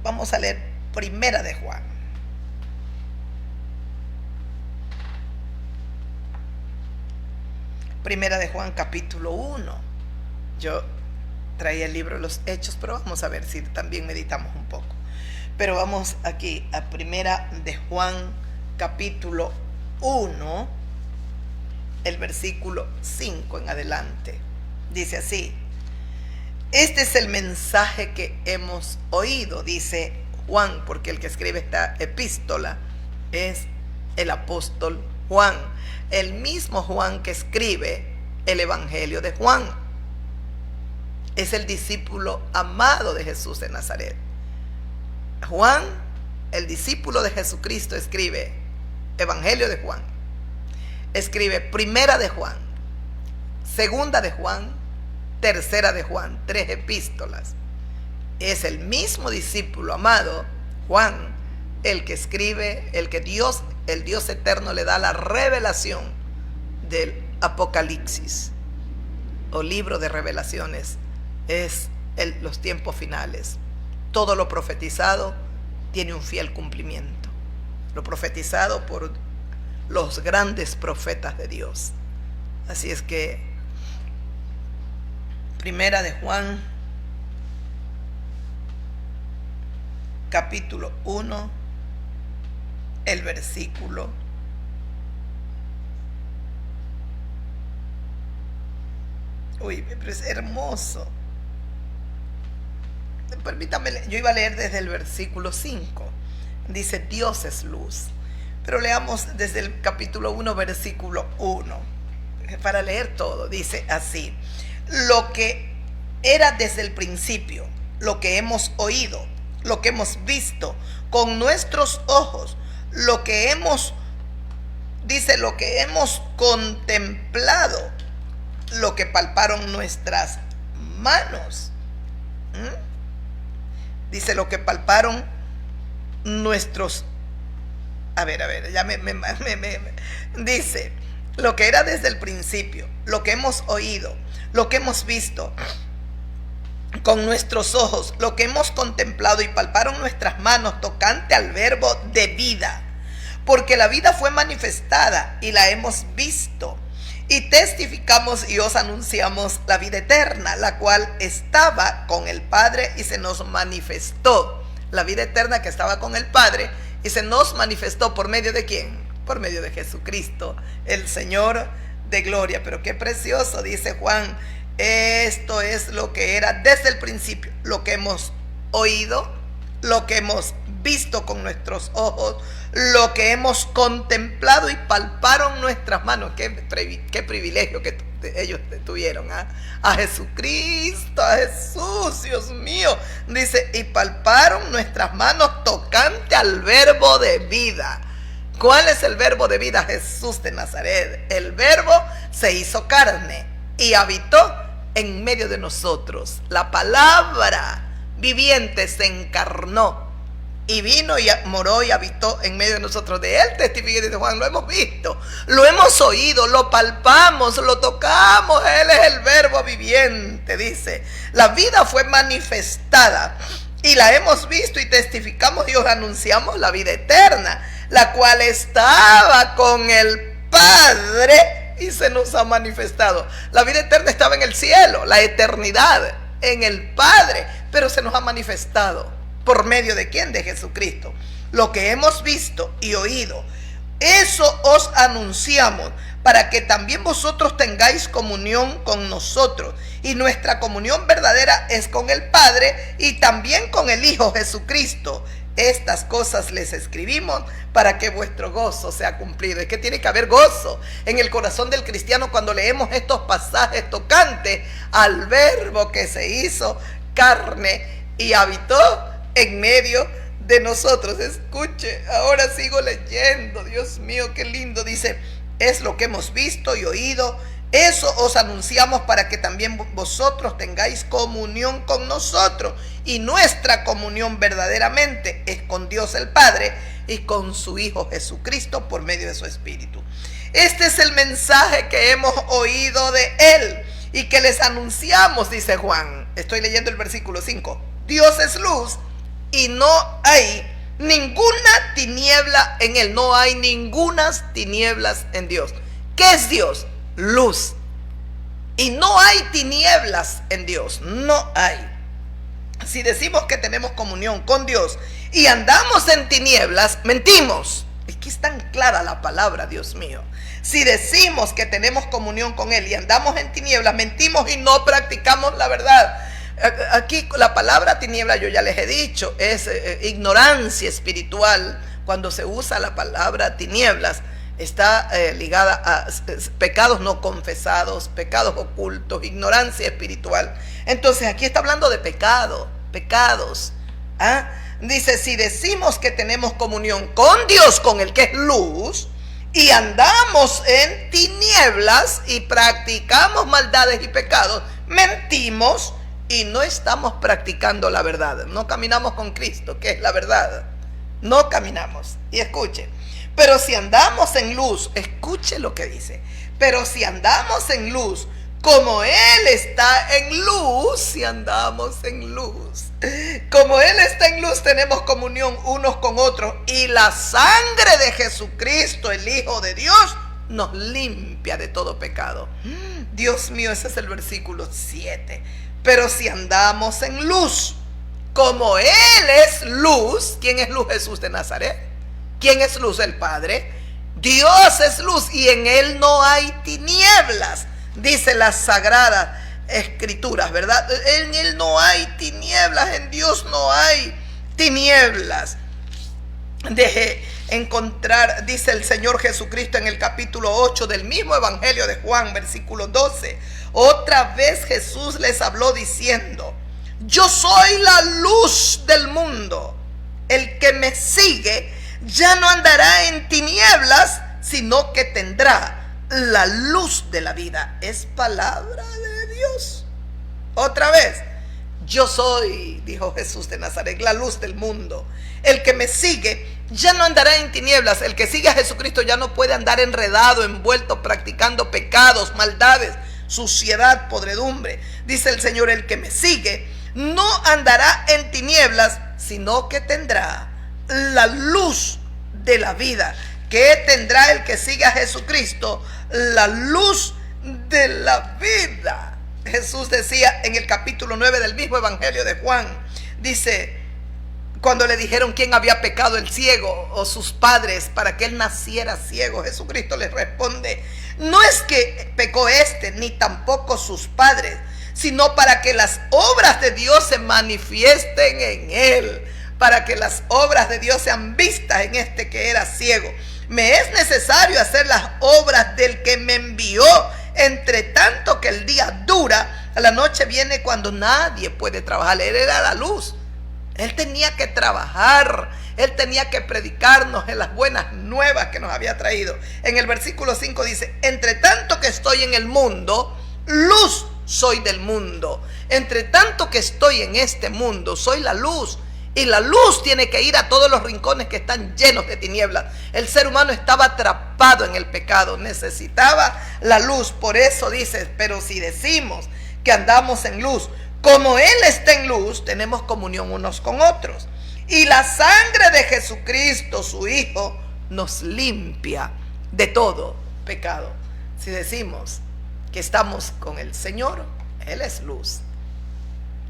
vamos a leer Primera de Juan. Primera de Juan, capítulo 1. Yo traía el libro de los Hechos, pero vamos a ver si también meditamos un poco. Pero vamos aquí a Primera de Juan, capítulo 1, el versículo 5 en adelante. Dice así: Este es el mensaje que hemos oído, dice Juan, porque el que escribe esta epístola es el apóstol Juan, el mismo Juan que escribe el Evangelio de Juan. Es el discípulo amado de Jesús de Nazaret. Juan, el discípulo de Jesucristo, escribe Evangelio de Juan, escribe Primera de Juan, Segunda de Juan, Tercera de Juan, 3 epístolas. Es el mismo discípulo amado, Juan, el que escribe, el Dios eterno le da la revelación del Apocalipsis o libro de revelaciones. Es los tiempos finales. Todo lo profetizado tiene un fiel cumplimiento. Lo profetizado por los grandes profetas de Dios. Así es que Primera de Juan, capítulo 1, el versículo 1. Pero es hermoso. Permítame, yo iba a leer desde el versículo 5. Dice, Dios es luz. Pero leamos desde el capítulo 1, versículo 1. Para leer todo, dice así: lo que era desde el principio, lo que hemos oído, lo que hemos visto con nuestros ojos, lo que hemos contemplado, lo que palparon nuestras manos. Dice lo que palparon nuestros... Dice, lo que era desde el principio, lo que hemos oído, lo que hemos visto con nuestros ojos, lo que hemos contemplado y palparon nuestras manos tocante al verbo de vida. Porque la vida fue manifestada y la hemos visto. Y testificamos y os anunciamos la vida eterna, la cual estaba con el Padre y se nos manifestó. La vida eterna que estaba con el Padre y se nos manifestó ¿por medio de quién? Por medio de Jesucristo, el Señor de gloria. Pero qué precioso, dice Juan, esto es lo que era desde el principio, lo que hemos oído, lo que hemos visto con nuestros ojos, lo que hemos contemplado y palparon nuestras manos. Qué privilegio que ellos tuvieron a Jesucristo, a Jesús, Dios mío. Dice, y palparon nuestras manos tocante al verbo de vida. ¿Cuál es el verbo de vida? Jesús de Nazaret. El verbo se hizo carne y habitó en medio de nosotros. La palabra viviente se encarnó y vino y moró y habitó en medio de nosotros. De él testifica, dice Juan, lo hemos visto, lo hemos oído, lo palpamos, lo tocamos. Él es el verbo viviente, dice. La vida fue manifestada y la hemos visto y testificamos y os anunciamos la vida eterna, la cual estaba con el Padre y se nos ha manifestado. La vida eterna estaba en el cielo, la eternidad en el Padre, pero se nos ha manifestado. ¿Por medio de quién? De Jesucristo. Lo que hemos visto y oído, eso os anunciamos, para que también vosotros tengáis comunión con nosotros. Y nuestra comunión verdadera es con el Padre y también con el Hijo Jesucristo. Estas cosas les escribimos para que vuestro gozo sea cumplido. Es que tiene que haber gozo en el corazón del cristiano cuando leemos estos pasajes tocantes al verbo que se hizo carne y habitó en medio de nosotros. Escuche, ahora sigo leyendo. Dios mío, qué lindo. Dice, es lo que hemos visto y oído, eso os anunciamos para que también vosotros tengáis comunión con nosotros. Y nuestra comunión verdaderamente es con Dios el Padre y con su Hijo Jesucristo por medio de su Espíritu. Este es el mensaje que hemos oído de Él y que les anunciamos, dice Juan. Estoy leyendo el versículo 5. Dios es luz y no hay ninguna tiniebla en Él. No hay ningunas tinieblas en Dios. ¿Qué es Dios? Luz. Y no hay tinieblas en Dios. No hay. Si decimos que tenemos comunión con Dios y andamos en tinieblas, mentimos. Es que es tan clara la palabra, Dios mío. Si decimos que tenemos comunión con Él y andamos en tinieblas, mentimos y no practicamos la verdad. Aquí la palabra tiniebla, yo ya les he dicho, es ignorancia espiritual. Cuando se usa la palabra tinieblas, está ligada a pecados no confesados, pecados ocultos, ignorancia espiritual. Entonces aquí está hablando de pecados. ¿Ah? Dice, si decimos que tenemos comunión con Dios, con el que es luz, y andamos en tinieblas y practicamos maldades y pecados, mentimos y no estamos practicando la verdad. No caminamos con Cristo, que es la verdad. No caminamos. Y escuche, pero si andamos en luz, escuche lo que dice, pero si andamos en luz, como Él está en luz, si andamos en luz, como Él está en luz, tenemos comunión unos con otros, y la sangre de Jesucristo, el Hijo de Dios, nos limpia de todo pecado. Dios mío, ese es el versículo 7. Pero si andamos en luz, como Él es luz, ¿quién es luz? Jesús de Nazaret. ¿Quién es luz? El Padre. Dios es luz y en Él no hay tinieblas, dice las sagradas escrituras, ¿verdad? En Él no hay tinieblas, en Dios no hay tinieblas. Deje encontrar, dice el Señor Jesucristo en el capítulo 8 del mismo Evangelio de Juan, versículo 12. Otra vez Jesús les habló diciendo: yo soy la luz del mundo. El que me sigue ya no andará en tinieblas, sino que tendrá la luz de la vida. Es palabra de Dios. Otra vez, yo soy, dijo Jesús de Nazaret, la luz del mundo. El que me sigue ya no andará en tinieblas. El que sigue a Jesucristo ya no puede andar enredado, envuelto, practicando pecados, maldades, suciedad, podredumbre. Dice el Señor, el que me sigue no andará en tinieblas, sino que tendrá la luz de la vida. ¿Qué tendrá el que sigue a Jesucristo? La luz de la vida. Jesús decía en el capítulo 9 del mismo Evangelio de Juan, dice, cuando le dijeron quién había pecado, el ciego o sus padres, para que él naciera ciego, Jesucristo les responde: no es que pecó este, ni tampoco sus padres, sino para que las obras de Dios se manifiesten en él, para que las obras de Dios sean vistas en este que era ciego. Me es necesario hacer las obras del que me envió, entre tanto que el día dura, la noche viene cuando nadie puede trabajar. Él era la luz. Él tenía que trabajar, Él tenía que predicarnos en las buenas nuevas que nos había traído. En el versículo 5 dice: entre tanto que estoy en el mundo, luz soy del mundo. Entre tanto que estoy en este mundo, soy la luz. Y la luz tiene que ir a todos los rincones que están llenos de tinieblas. El ser humano estaba atrapado en el pecado, necesitaba la luz. Por eso dice: pero si decimos que andamos en luz, como Él está en luz, tenemos comunión unos con otros. Y la sangre de Jesucristo, su Hijo, nos limpia de todo pecado. Si decimos que estamos con el Señor, Él es luz.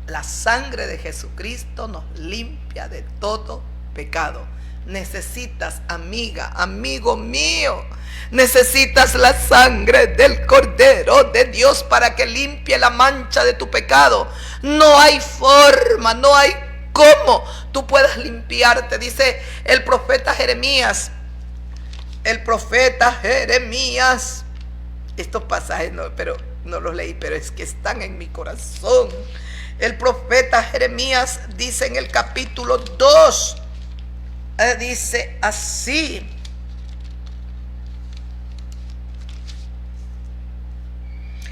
La sangre de Jesucristo nos limpia de todo pecado. Necesitas, amiga, amigo mío, necesitas la sangre del Cordero de Dios para que limpie la mancha de tu pecado. No hay forma, no hay cómo tú puedas limpiarte. Dice el profeta Jeremías, estos pasajes pero no los leí, pero es que están en mi corazón. El profeta Jeremías dice en el capítulo 2, dice así: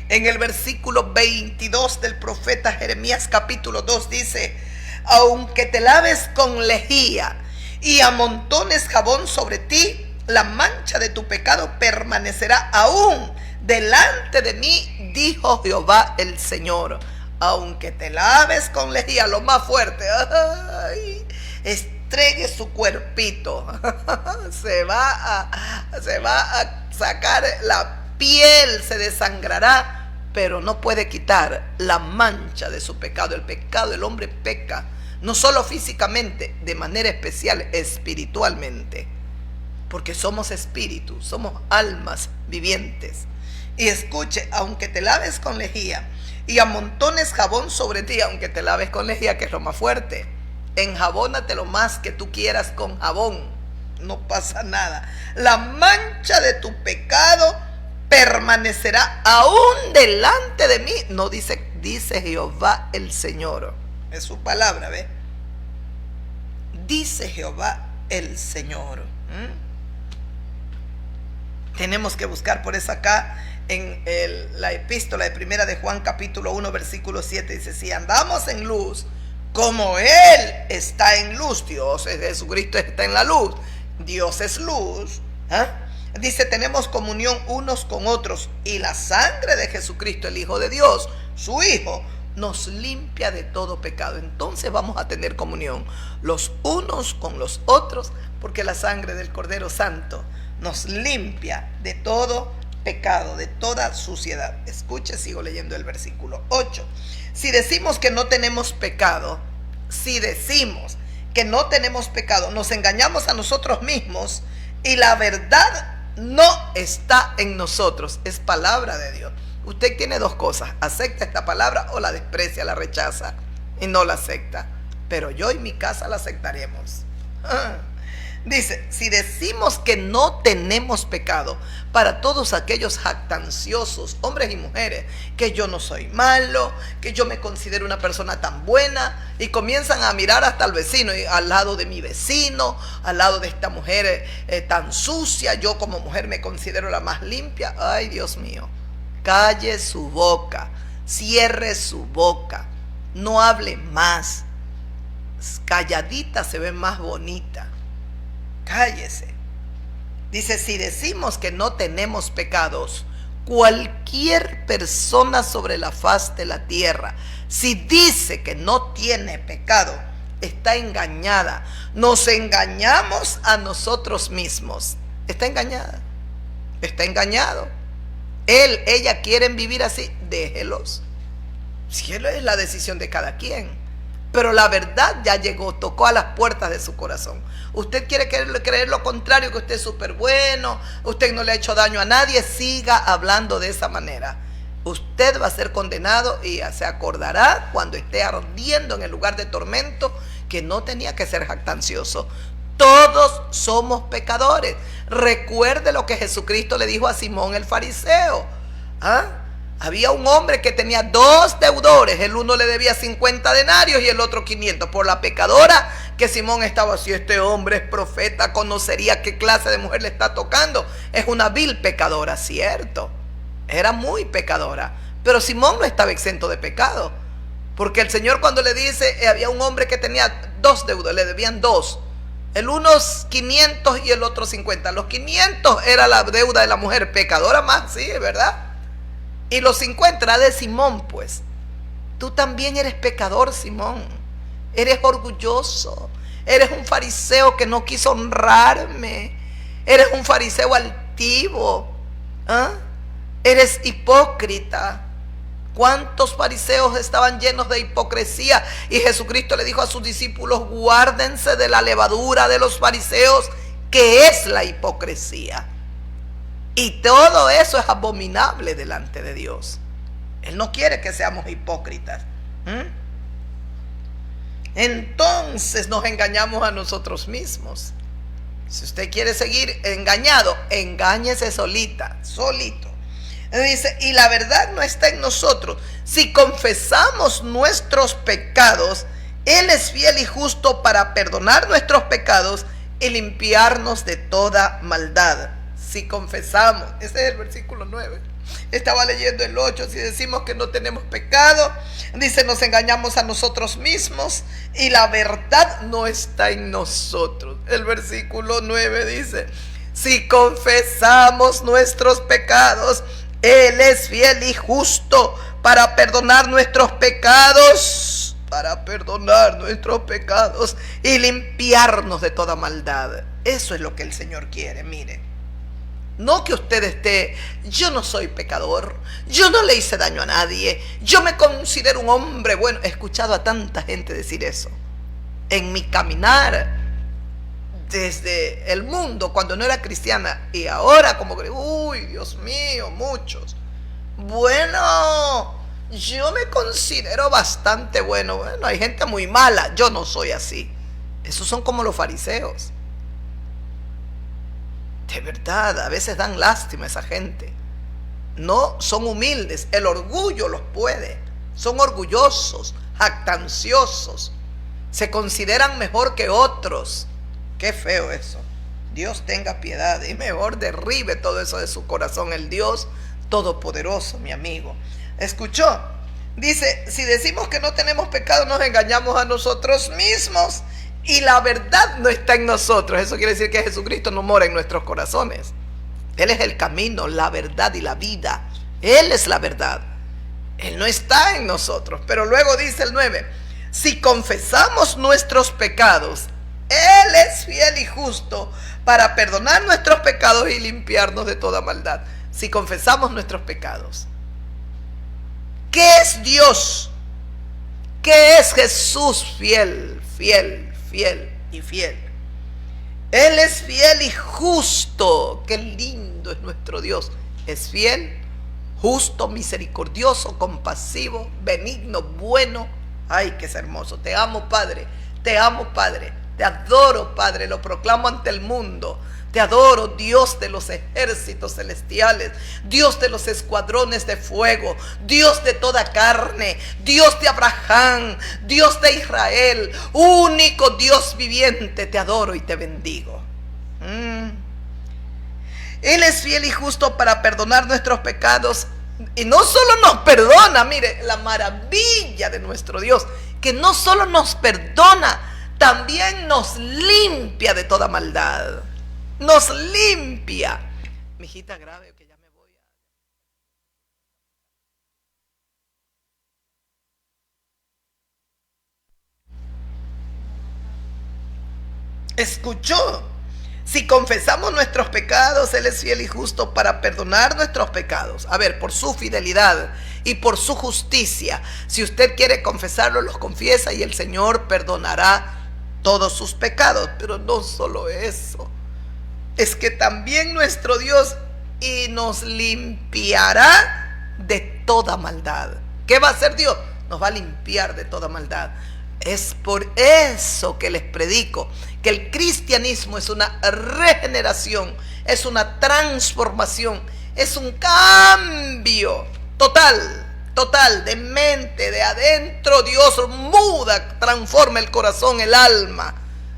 en el versículo 22 del profeta Jeremías capítulo 2 dice: aunque te laves con lejía y amontones jabón sobre ti, la mancha de tu pecado permanecerá aún delante de mí, dijo Jehová el Señor. Aunque te laves con lejía, lo más fuerte, ay, estregue su cuerpito, se va a sacar la piel, se desangrará, pero no puede quitar la mancha de su pecado. El pecado, el hombre peca, no solo físicamente, de manera especial espiritualmente, porque somos espíritus, somos almas vivientes. Y escuche, aunque te laves con lejía y amontones jabón sobre ti, aunque te laves con lejía, que es lo más fuerte, enjabónate lo más que tú quieras con jabón, no pasa nada. La mancha de tu pecado permanecerá aún delante de mí. No dice, dice Jehová el Señor. Es su palabra, ¿ves? Dice Jehová el Señor. Tenemos que buscar por eso acá en la epístola de primera de Juan capítulo 1 versículo 7. Dice, si andamos en luz como Él está en luz, Dios, Jesucristo está en la luz, Dios es luz, dice, tenemos comunión unos con otros, y la sangre de Jesucristo, el Hijo de Dios, su Hijo, nos limpia de todo pecado. Entonces vamos a tener comunión los unos con los otros, porque la sangre del Cordero Santo nos limpia de todo pecado, de toda suciedad. Escuche, sigo leyendo el versículo 8. Si decimos que no tenemos pecado, nos engañamos a nosotros mismos y la verdad no está en nosotros. Es palabra de Dios. Usted tiene dos cosas: acepta esta palabra o la desprecia, la rechaza y no la acepta. Pero yo y mi casa la aceptaremos. Dice, si decimos que no tenemos pecado, para todos aquellos jactanciosos, hombres y mujeres, que yo no soy malo, que yo me considero una persona tan buena, y comienzan a mirar hasta el vecino, y al lado de mi vecino, al lado de esta mujer tan sucia, yo como mujer me considero la más limpia. Ay, Dios mío, calle su boca, cierre su boca, no hable más, calladita se ve más bonita. Cállese. Dice, si decimos que no tenemos pecados, cualquier persona sobre la faz de la tierra, si dice que no tiene pecado, está engañada. Nos engañamos a nosotros mismos. Está engañada. Está engañado. Ella quieren vivir así, déjelos. Si es la decisión de cada quien. Pero la verdad ya llegó, tocó a las puertas de su corazón. Usted quiere creer lo contrario, que usted es súper bueno, usted no le ha hecho daño a nadie, siga hablando de esa manera. Usted va a ser condenado y se acordará cuando esté ardiendo en el lugar de tormento que no tenía que ser jactancioso. Todos somos pecadores. Recuerde lo que Jesucristo le dijo a Simón el fariseo. Había un hombre que tenía dos deudores, el uno le debía 50 denarios y el otro 500. Por la pecadora que Simón estaba, si este hombre es profeta, conocería qué clase de mujer le está tocando. Es una vil pecadora, cierto, era muy pecadora, pero Simón no estaba exento de pecado, porque el Señor cuando le dice, había un hombre que tenía dos deudos, le debían dos, el uno 500 y el otro 50. Los 500 era la deuda de la mujer pecadora más, sí, es verdad. Y los 50 era de Simón, pues. Tú también eres pecador, Simón. Eres orgulloso. Eres un fariseo que no quiso honrarme. Eres un fariseo altivo. Eres hipócrita. ¿Cuántos fariseos estaban llenos de hipocresía? Y Jesucristo le dijo a sus discípulos, guárdense de la levadura de los fariseos, que es la hipocresía. Y todo eso es abominable delante de Dios. Él no quiere que seamos hipócritas. Entonces nos engañamos a nosotros mismos. Si usted quiere seguir engañado, engáñese solito. Dice, y la verdad no está en nosotros. Si confesamos nuestros pecados, Él es fiel y justo para perdonar nuestros pecados y limpiarnos de toda maldad. Si confesamos, ese es el versículo 9. Estaba leyendo el 8. Si decimos que no tenemos pecado, dice, nos engañamos a nosotros mismos y la verdad no está en nosotros. El versículo 9 dice, si confesamos nuestros pecados, Él es fiel y justo para perdonar nuestros pecados, y limpiarnos de toda maldad. Eso es lo que el Señor quiere, mire. No que usted esté, yo no soy pecador, yo no le hice daño a nadie, yo me considero un hombre bueno. He escuchado a tanta gente decir eso. En mi caminar desde el mundo, cuando no era cristiana, y ahora como que, uy, Dios mío, muchos. Bueno, yo me considero bastante bueno. Bueno, hay gente muy mala, yo no soy así. Esos son como los fariseos. De verdad, a veces dan lástima a esa gente. No son humildes, el orgullo los puede. Son orgullosos, jactanciosos. Se consideran mejor que otros. Qué feo eso. Dios tenga piedad y mejor derribe todo eso de su corazón, el Dios Todopoderoso, mi amigo. ¿Escuchó? Dice, si decimos que no tenemos pecado, nos engañamos a nosotros mismos y la verdad no está en nosotros. Eso quiere decir que Jesucristo no mora en nuestros corazones. Él es el camino, la verdad y la vida. Él es la verdad. Él no está en nosotros. Pero luego dice el 9, si confesamos nuestros pecados, Él es fiel y justo para perdonar nuestros pecados y limpiarnos de toda maldad. Si confesamos nuestros pecados. ¿Qué es Dios? ¿Qué es Jesús? Fiel, fiel, fiel y fiel. Él es fiel y justo. Qué lindo es nuestro Dios. Es fiel, justo, misericordioso, compasivo, benigno, bueno. Ay, que es hermoso. Te amo, Padre. Te amo, Padre. Te adoro, Padre. Lo proclamo ante el mundo. Te adoro, Dios de los ejércitos celestiales, Dios de los escuadrones de fuego, Dios de toda carne, Dios de Abraham, Dios de Israel, único Dios viviente. Te adoro y te bendigo. Él es fiel y justo para perdonar nuestros pecados. Y no solo nos perdona, mire la maravilla de nuestro Dios, que no solo nos perdona, también nos limpia de toda maldad. Nos limpia. Mijita, grave que ya me voy a... ¿Escuchó? Si confesamos nuestros pecados, Él es fiel y justo para perdonar nuestros pecados. A ver, por su fidelidad y por su justicia. Si usted quiere confesarlo, los confiesa y el Señor perdonará todos sus pecados. Pero no solo eso. Es que también nuestro Dios y nos limpiará de toda maldad. ¿Qué va a hacer Dios? Nos va a limpiar de toda maldad. Es por eso que les predico que el cristianismo es una regeneración, es una transformación, es un cambio total de mente, de adentro. Dios muda, transforma el corazón, el alma,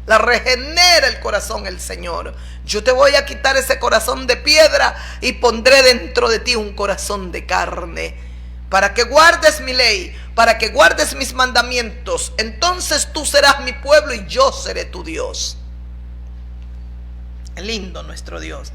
la regenera el corazón el Señor. Yo te voy a quitar ese corazón de piedra y pondré dentro de ti un corazón de carne, para que guardes mi ley, para que guardes mis mandamientos. Entonces tú serás mi pueblo y yo seré tu Dios. Lindo nuestro Dios.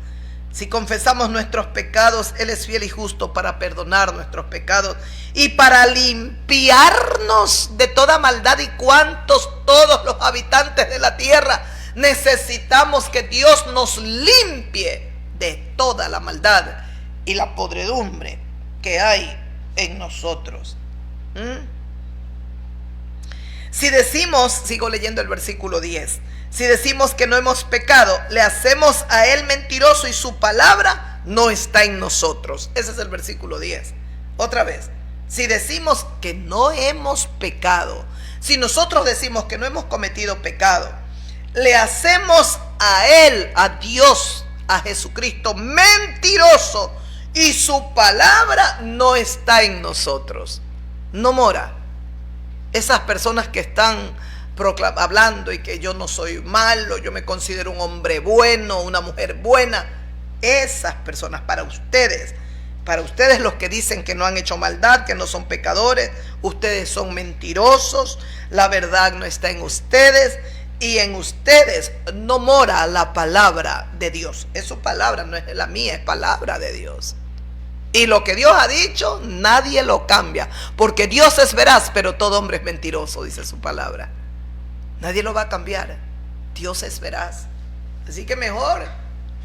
Si confesamos nuestros pecados, Él es fiel y justo para perdonar nuestros pecados y para limpiarnos de toda maldad. ¿Y cuántos? Todos los habitantes de la tierra necesitamos que Dios nos limpie de toda la maldad y la podredumbre que hay en nosotros. Si decimos, sigo leyendo el versículo 10, si decimos que no hemos pecado, le hacemos a Él mentiroso y su palabra no está en nosotros. Ese es el versículo 10. Otra vez, si decimos que no hemos pecado, si nosotros decimos que no hemos cometido pecado, le hacemos a Él, a Dios, a Jesucristo, mentiroso y su palabra no está en nosotros. No mora. Esas personas que están hablando y que yo no soy malo, yo me considero un hombre bueno, una mujer buena, esas personas, para ustedes los que dicen que no han hecho maldad, que no son pecadores, ustedes son mentirosos, la verdad no está en ustedes y en ustedes no mora la palabra de Dios. Es su palabra, no es la mía, es palabra de Dios. Y lo que Dios ha dicho, nadie lo cambia, porque Dios es veraz, pero todo hombre es mentiroso, dice su palabra. Nadie lo va a cambiar. Dios es veraz. Así que mejor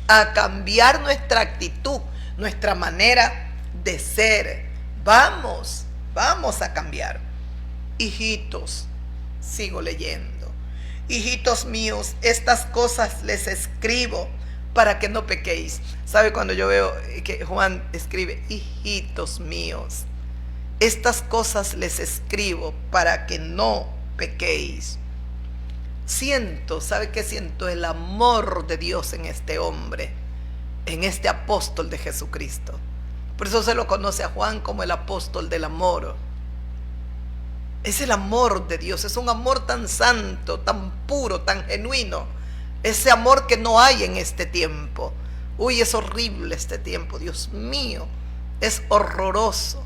a cambiar nuestra actitud, nuestra manera de ser. Vamos a cambiar. Hijitos, sigo leyendo. Hijitos míos, estas cosas les escribo para que no pequéis. ¿Sabe? Cuando yo veo que Juan escribe, hijitos míos, estas cosas les escribo para que no pequéis. Siento, ¿sabe qué siento? El amor de Dios en este hombre, en este apóstol de Jesucristo. Por eso se lo conoce a Juan como el apóstol del amor. Es el amor de Dios, es un amor tan santo, tan puro, tan genuino. Ese amor que no hay en este tiempo. Uy, es horrible este tiempo, Dios mío, es horroroso.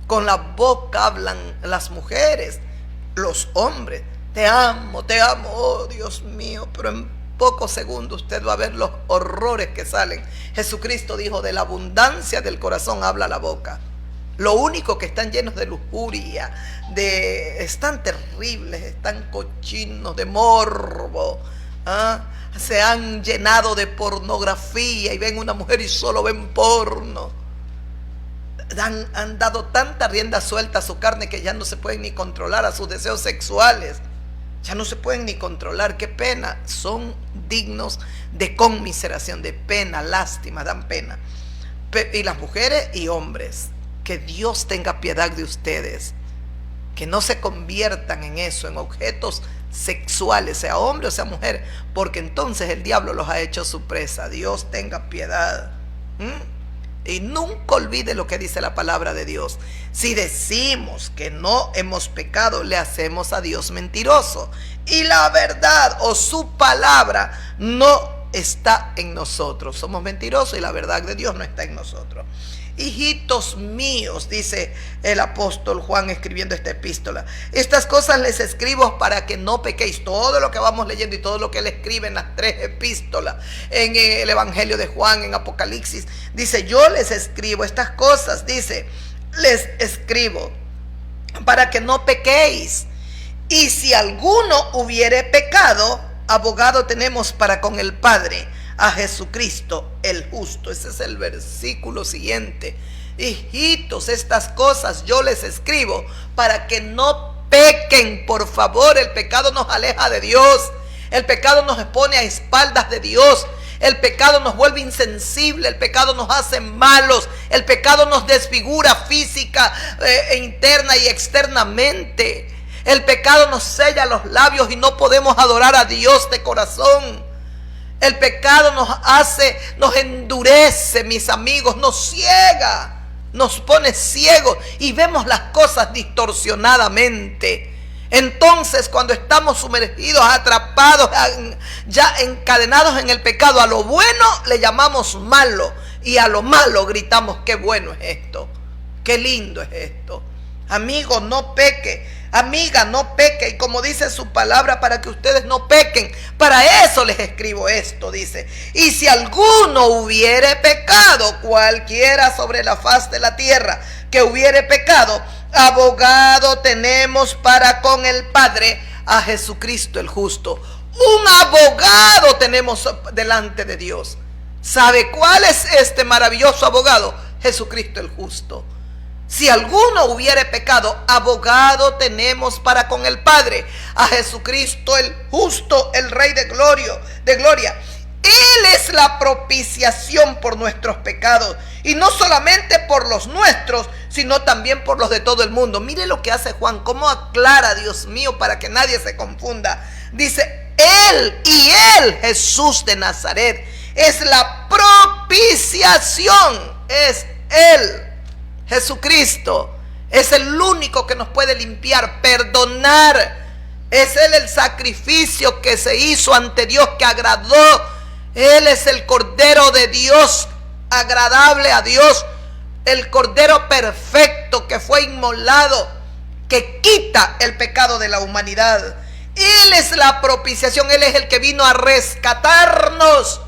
Con la boca hablan las mujeres, los hombres. Te amo, oh Dios mío, pero en pocos segundos usted va a ver los horrores que salen. Jesucristo dijo, de la abundancia del corazón habla la boca. Lo único que están llenos de lujuria, están terribles, están cochinos, de morbo. Se han llenado de pornografía y ven una mujer y solo ven porno. Han dado tanta rienda suelta a su carne que ya no se pueden ni controlar, a sus deseos sexuales. Ya no se pueden ni controlar. Qué pena. Son dignos de conmiseración, de pena, lástima, dan pena. Y las mujeres y hombres, que Dios tenga piedad de ustedes, que no se conviertan en eso, en objetos sexuales, sea hombre o sea mujer, porque entonces el diablo los ha hecho su presa. Dios tenga piedad. Y nunca olvide lo que dice la palabra de Dios. Si decimos que no hemos pecado, le hacemos a Dios mentiroso, y la verdad o su palabra no está en nosotros. Somos mentirosos y la verdad de Dios no está en nosotros. Hijitos míos, dice el apóstol Juan escribiendo esta epístola, estas cosas les escribo para que no pequéis. Todo lo que vamos leyendo y todo lo que él escribe en las 3 epístolas, en el evangelio de Juan, en Apocalipsis, dice, yo les escribo estas cosas, dice, les escribo para que no pequéis. Y si alguno hubiere pecado, abogado tenemos para con el Padre, a Jesucristo el justo. Ese es el versículo siguiente. Hijitos, estas cosas yo les escribo para que no pequen. Por favor, el pecado nos aleja de Dios. El pecado nos pone a espaldas de Dios. El pecado nos vuelve insensible. El pecado nos hace malos. El pecado nos desfigura física, interna y externamente. El pecado nos sella los labios y no podemos adorar a Dios de corazón. El pecado nos endurece, mis amigos, nos ciega, nos pone ciegos y vemos las cosas distorsionadamente. Entonces, cuando estamos sumergidos, atrapados, ya encadenados en el pecado, a lo bueno le llamamos malo y a lo malo gritamos, qué bueno es esto, qué lindo es esto. Amigo, no peque. Amiga, no peque. Y como dice su palabra, para que ustedes no pequen, para eso les escribo esto, dice. Y si alguno hubiere pecado, cualquiera sobre la faz de la tierra que hubiere pecado, abogado tenemos para con el Padre, a Jesucristo el justo. Un abogado tenemos delante de Dios. ¿Sabe cuál es este maravilloso abogado? Jesucristo el justo. Si alguno hubiere pecado, abogado tenemos para con el Padre, a Jesucristo el justo, el Rey de gloria. Él es la propiciación por nuestros pecados, y no solamente por los nuestros, sino también por los de todo el mundo. Mire lo que hace Juan, cómo aclara, Dios mío, para que nadie se confunda. Dice, Él, Jesús de Nazaret, es la propiciación, es Él. Jesucristo es el único que nos puede limpiar, perdonar. Es Él el sacrificio que se hizo ante Dios, que agradó. Él es el Cordero de Dios, agradable a Dios. El Cordero perfecto que fue inmolado, que quita el pecado de la humanidad. Él es la propiciación. Él es el que vino a rescatarnos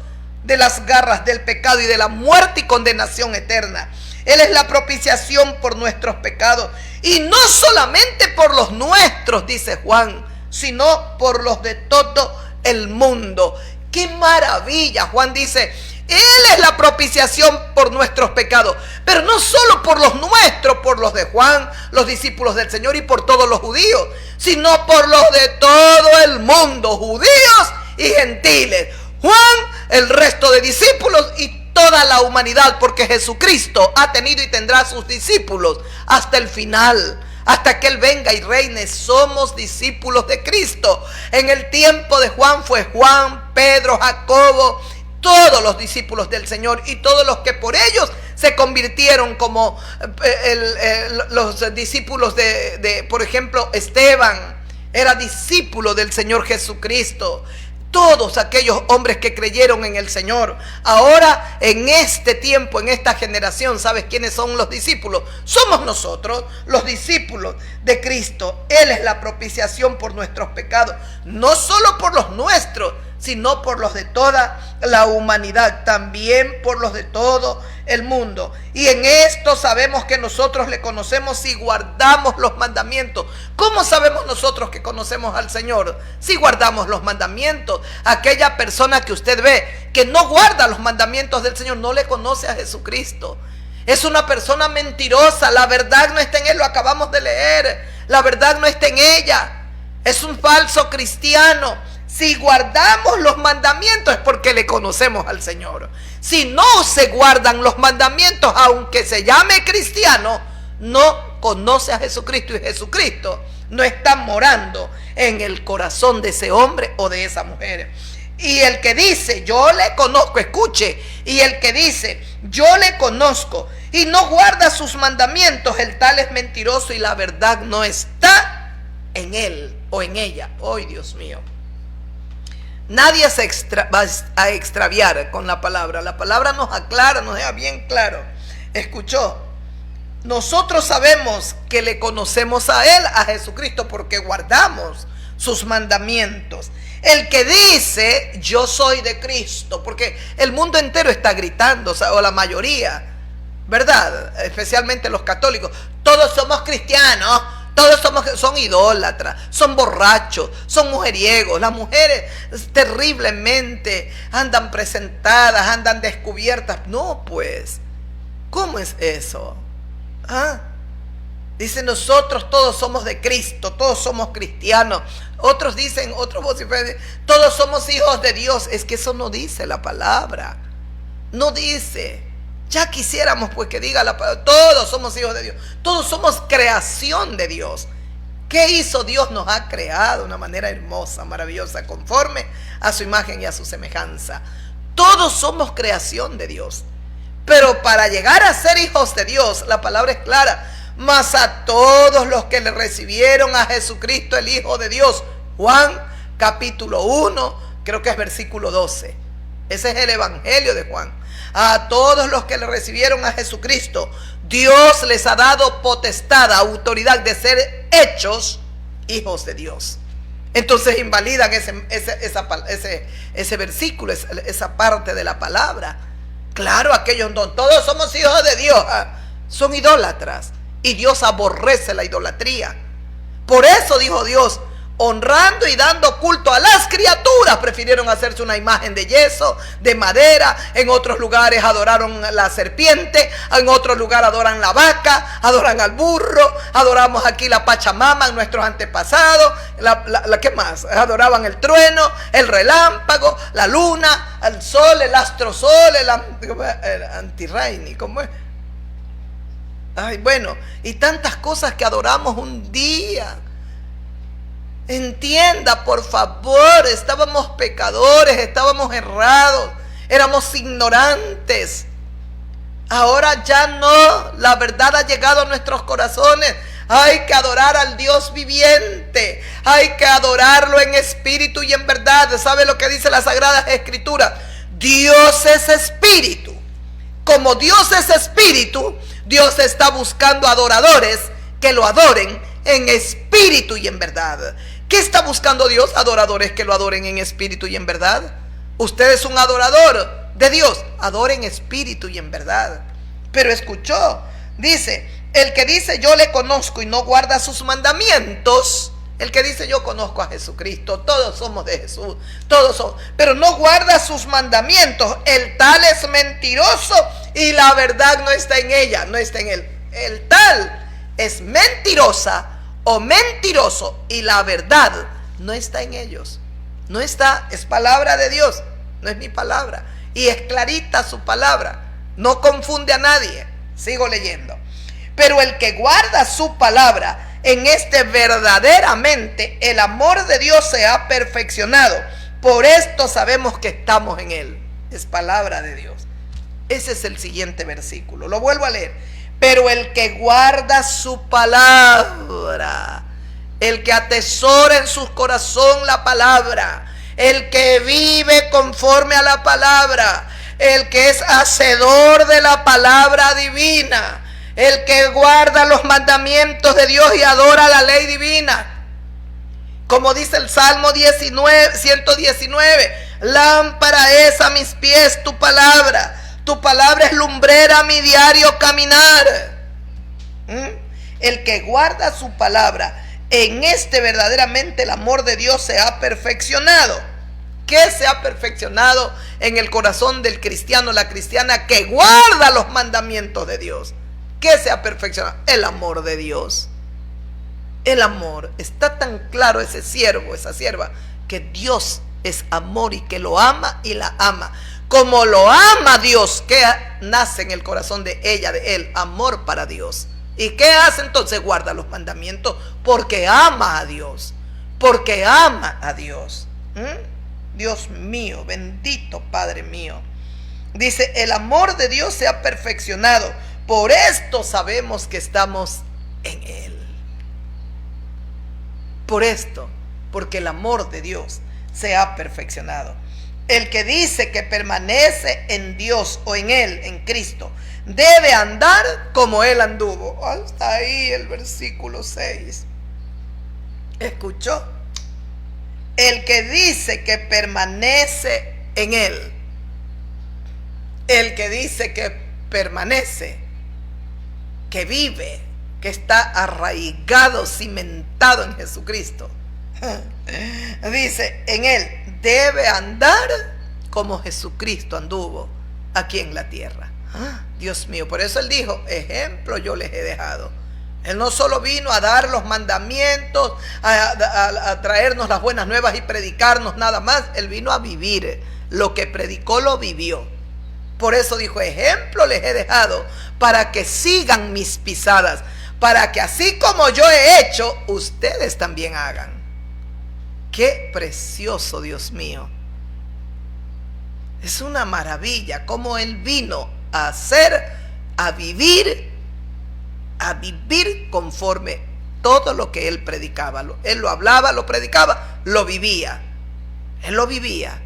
de las garras del pecado y de la muerte y condenación eterna. Él es la propiciación por nuestros pecados, y no solamente por los nuestros, dice Juan, sino por los de todo el mundo. ¡Qué maravilla! Juan dice, Él es la propiciación por nuestros pecados, pero no solo por los nuestros, por los de Juan, los discípulos del Señor, y por todos los judíos, sino por los de todo el mundo, judíos y gentiles. Juan, el resto de discípulos y toda la humanidad, porque Jesucristo ha tenido y tendrá sus discípulos hasta el final, hasta que Él venga y reine. Somos discípulos de Cristo. En el tiempo de Juan fue Juan, Pedro, Jacobo, todos los discípulos del Señor y todos los que por ellos se convirtieron, como los discípulos por ejemplo, Esteban era discípulo del Señor Jesucristo. Todos aquellos hombres que creyeron en el Señor. Ahora, en este tiempo, en esta generación, ¿sabes quiénes son los discípulos? Somos nosotros, los discípulos de Cristo. Él es la propiciación por nuestros pecados, no solo por los nuestros, sino por los de toda la humanidad, también por los de todo el mundo. Y en esto sabemos que nosotros le conocemos si guardamos los mandamientos. ¿Cómo sabemos nosotros que conocemos al Señor? Si guardamos los mandamientos. Aquella persona que usted ve que no guarda los mandamientos del Señor no le conoce a Jesucristo. Es una persona mentirosa. La verdad no está en él, lo acabamos de leer. La verdad no está en ella. Es un falso cristiano. Si guardamos los mandamientos es porque le conocemos al Señor. Si no se guardan los mandamientos, aunque se llame cristiano, no conoce a Jesucristo, y Jesucristo no está morando en el corazón de ese hombre o de esa mujer. Y el que dice, yo le conozco, escuche, y el que dice, yo le conozco y no guarda sus mandamientos, el tal es mentiroso y la verdad no está en él o en ella. ¡Ay, Dios mío! Nadie se va a extraviar con la palabra. La palabra nos aclara, nos deja bien claro. Escuchó. Nosotros sabemos que le conocemos a Él, a Jesucristo, porque guardamos sus mandamientos. El que dice, yo soy de Cristo, porque el mundo entero está gritando, o la mayoría, ¿verdad? Especialmente los católicos. Todos somos cristianos. Todos son idólatras, son borrachos, son mujeriegos. Las mujeres terriblemente andan presentadas, andan descubiertas. No, pues, ¿cómo es eso? Dicen, nosotros todos somos de Cristo, todos somos cristianos. Otros dicen, otros vociferen, todos somos hijos de Dios. Es que eso no dice la palabra. No dice. Ya quisiéramos pues que diga la palabra, todos somos hijos de Dios, todos somos creación de Dios. ¿Qué hizo Dios? Nos ha creado de una manera hermosa, maravillosa, conforme a su imagen y a su semejanza. Todos somos creación de Dios. Pero para llegar a ser hijos de Dios, la palabra es clara, mas a todos los que le recibieron a Jesucristo el Hijo de Dios. Juan capítulo 1, creo que es versículo 12. Ese es el evangelio de Juan. A todos los que le recibieron a Jesucristo, Dios les ha dado potestad, autoridad de ser hechos hijos de Dios. Entonces invalidan ese versículo, esa parte de la palabra. Claro, aquellos no, todos somos hijos de Dios, son idólatras. Y Dios aborrece la idolatría. Por eso dijo Dios, honrando y dando culto a las criaturas, prefirieron hacerse una imagen de yeso, de madera. En otros lugares adoraron la serpiente, en otro lugar adoran la vaca, adoran al burro, adoramos aquí la Pachamama, nuestros antepasados, ¿qué más? Adoraban el trueno, el relámpago, la luna, el sol, el astrosol, el antirraini, ¿cómo es? Ay, bueno, y tantas cosas que adoramos un día. Entienda, por favor, estábamos pecadores, estábamos errados, éramos ignorantes. Ahora ya no, la verdad ha llegado a nuestros corazones. Hay que adorar al Dios viviente, hay que adorarlo en espíritu y en verdad. ¿Sabe lo que dice la Sagrada Escritura? Dios es espíritu. Como Dios es espíritu, Dios está buscando adoradores que lo adoren en espíritu y en verdad. ¿Qué está buscando Dios? Adoradores que lo adoren en espíritu y en verdad. Usted es un adorador de Dios, adore en espíritu y en verdad. Pero escuchó, dice, el que dice yo le conozco y no guarda sus mandamientos, el que dice yo conozco a Jesucristo, todos somos de Jesús, todos somos, pero no guarda sus mandamientos, el tal es mentiroso y la verdad no está en ella, no está en él. El tal es mentirosa o mentiroso y la verdad no está en ellos. No está, es palabra de Dios. no es mi palabra. Y es clarita su palabra, no confunde a nadie. Sigo leyendo. Pero el que guarda su palabra, en este verdaderamente el amor de Dios se ha perfeccionado. Por esto sabemos que estamos en él. Es palabra de Dios. Ese es el siguiente versículo. Lo vuelvo a leer. Pero el que guarda su palabra, el que atesora en su corazón la palabra, el que vive conforme a la palabra, el que es hacedor de la palabra divina, el que guarda los mandamientos de Dios y adora la ley divina. Como dice el Salmo 119, lámpara es a mis pies tu palabra es lumbrera a mi diario caminar. El que guarda su palabra, en este verdaderamente el amor de Dios se ha perfeccionado. ¿Qué se ha perfeccionado en el corazón del cristiano, la cristiana que guarda los mandamientos de Dios? ¿Qué se ha perfeccionado? El amor de Dios. El amor. Está tan claro ese siervo, esa sierva, que Dios es amor y que lo ama y la ama. Como lo ama Dios, ¿qué nace en el corazón de ella, de él? Amor para Dios. ¿Y qué hace entonces? Guarda los mandamientos porque ama a Dios. Porque ama a Dios. Dios mío, bendito Padre mío. Dice, el amor de Dios se ha perfeccionado. Por esto sabemos que estamos en él. Por esto, porque el amor de Dios se ha perfeccionado. El que dice que permanece en Dios o en él, en Cristo, debe andar como él anduvo. Hasta ahí el versículo 6. ¿Escuchó? El que dice que permanece en él, el que dice que permanece, que vive, que está arraigado, cimentado en Jesucristo, dice, en él debe andar como Jesucristo anduvo aquí en la tierra. Dios mío, por eso él dijo, ejemplo yo les he dejado. Él no solo vino a dar los mandamientos, a traernos las buenas nuevas y predicarnos nada más. Él vino a vivir. Lo que predicó lo vivió. Por eso dijo, ejemplo les he dejado para que sigan mis pisadas, para que así como yo he hecho, ustedes también hagan. Qué precioso, Dios mío. Es una maravilla cómo él vino a hacer, a vivir conforme todo lo que él predicaba. Él lo hablaba, lo predicaba, lo vivía. Él lo vivía.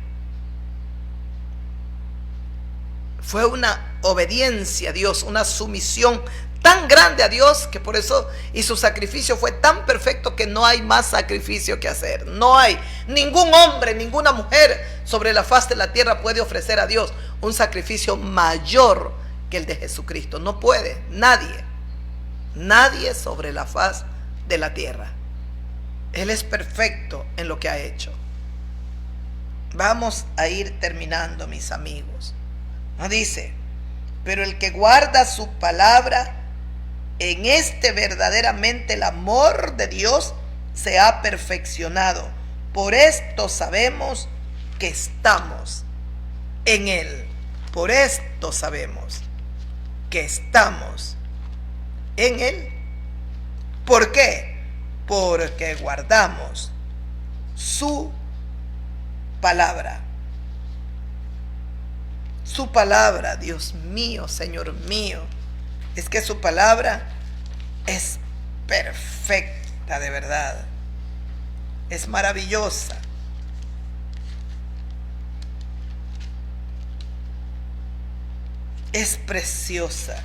Fue una obediencia a Dios, una sumisión tan grande a Dios, que por eso, y su sacrificio fue tan perfecto que no hay más sacrificio que hacer. No hay ningún hombre, ninguna mujer sobre la faz de la tierra puede ofrecer a Dios un sacrificio mayor que el de Jesucristo. No puede, nadie sobre la faz de la tierra. Él es perfecto en lo que ha hecho. Vamos a ir terminando, mis amigos. Dice, pero el que guarda su palabra, en este verdaderamente el amor de Dios se ha perfeccionado. Por esto sabemos que estamos en él. Por esto sabemos que estamos en él. ¿Por qué? Porque guardamos su palabra. Su palabra, Dios mío, Señor mío. Es que su palabra es perfecta, de verdad. Es maravillosa. Es preciosa.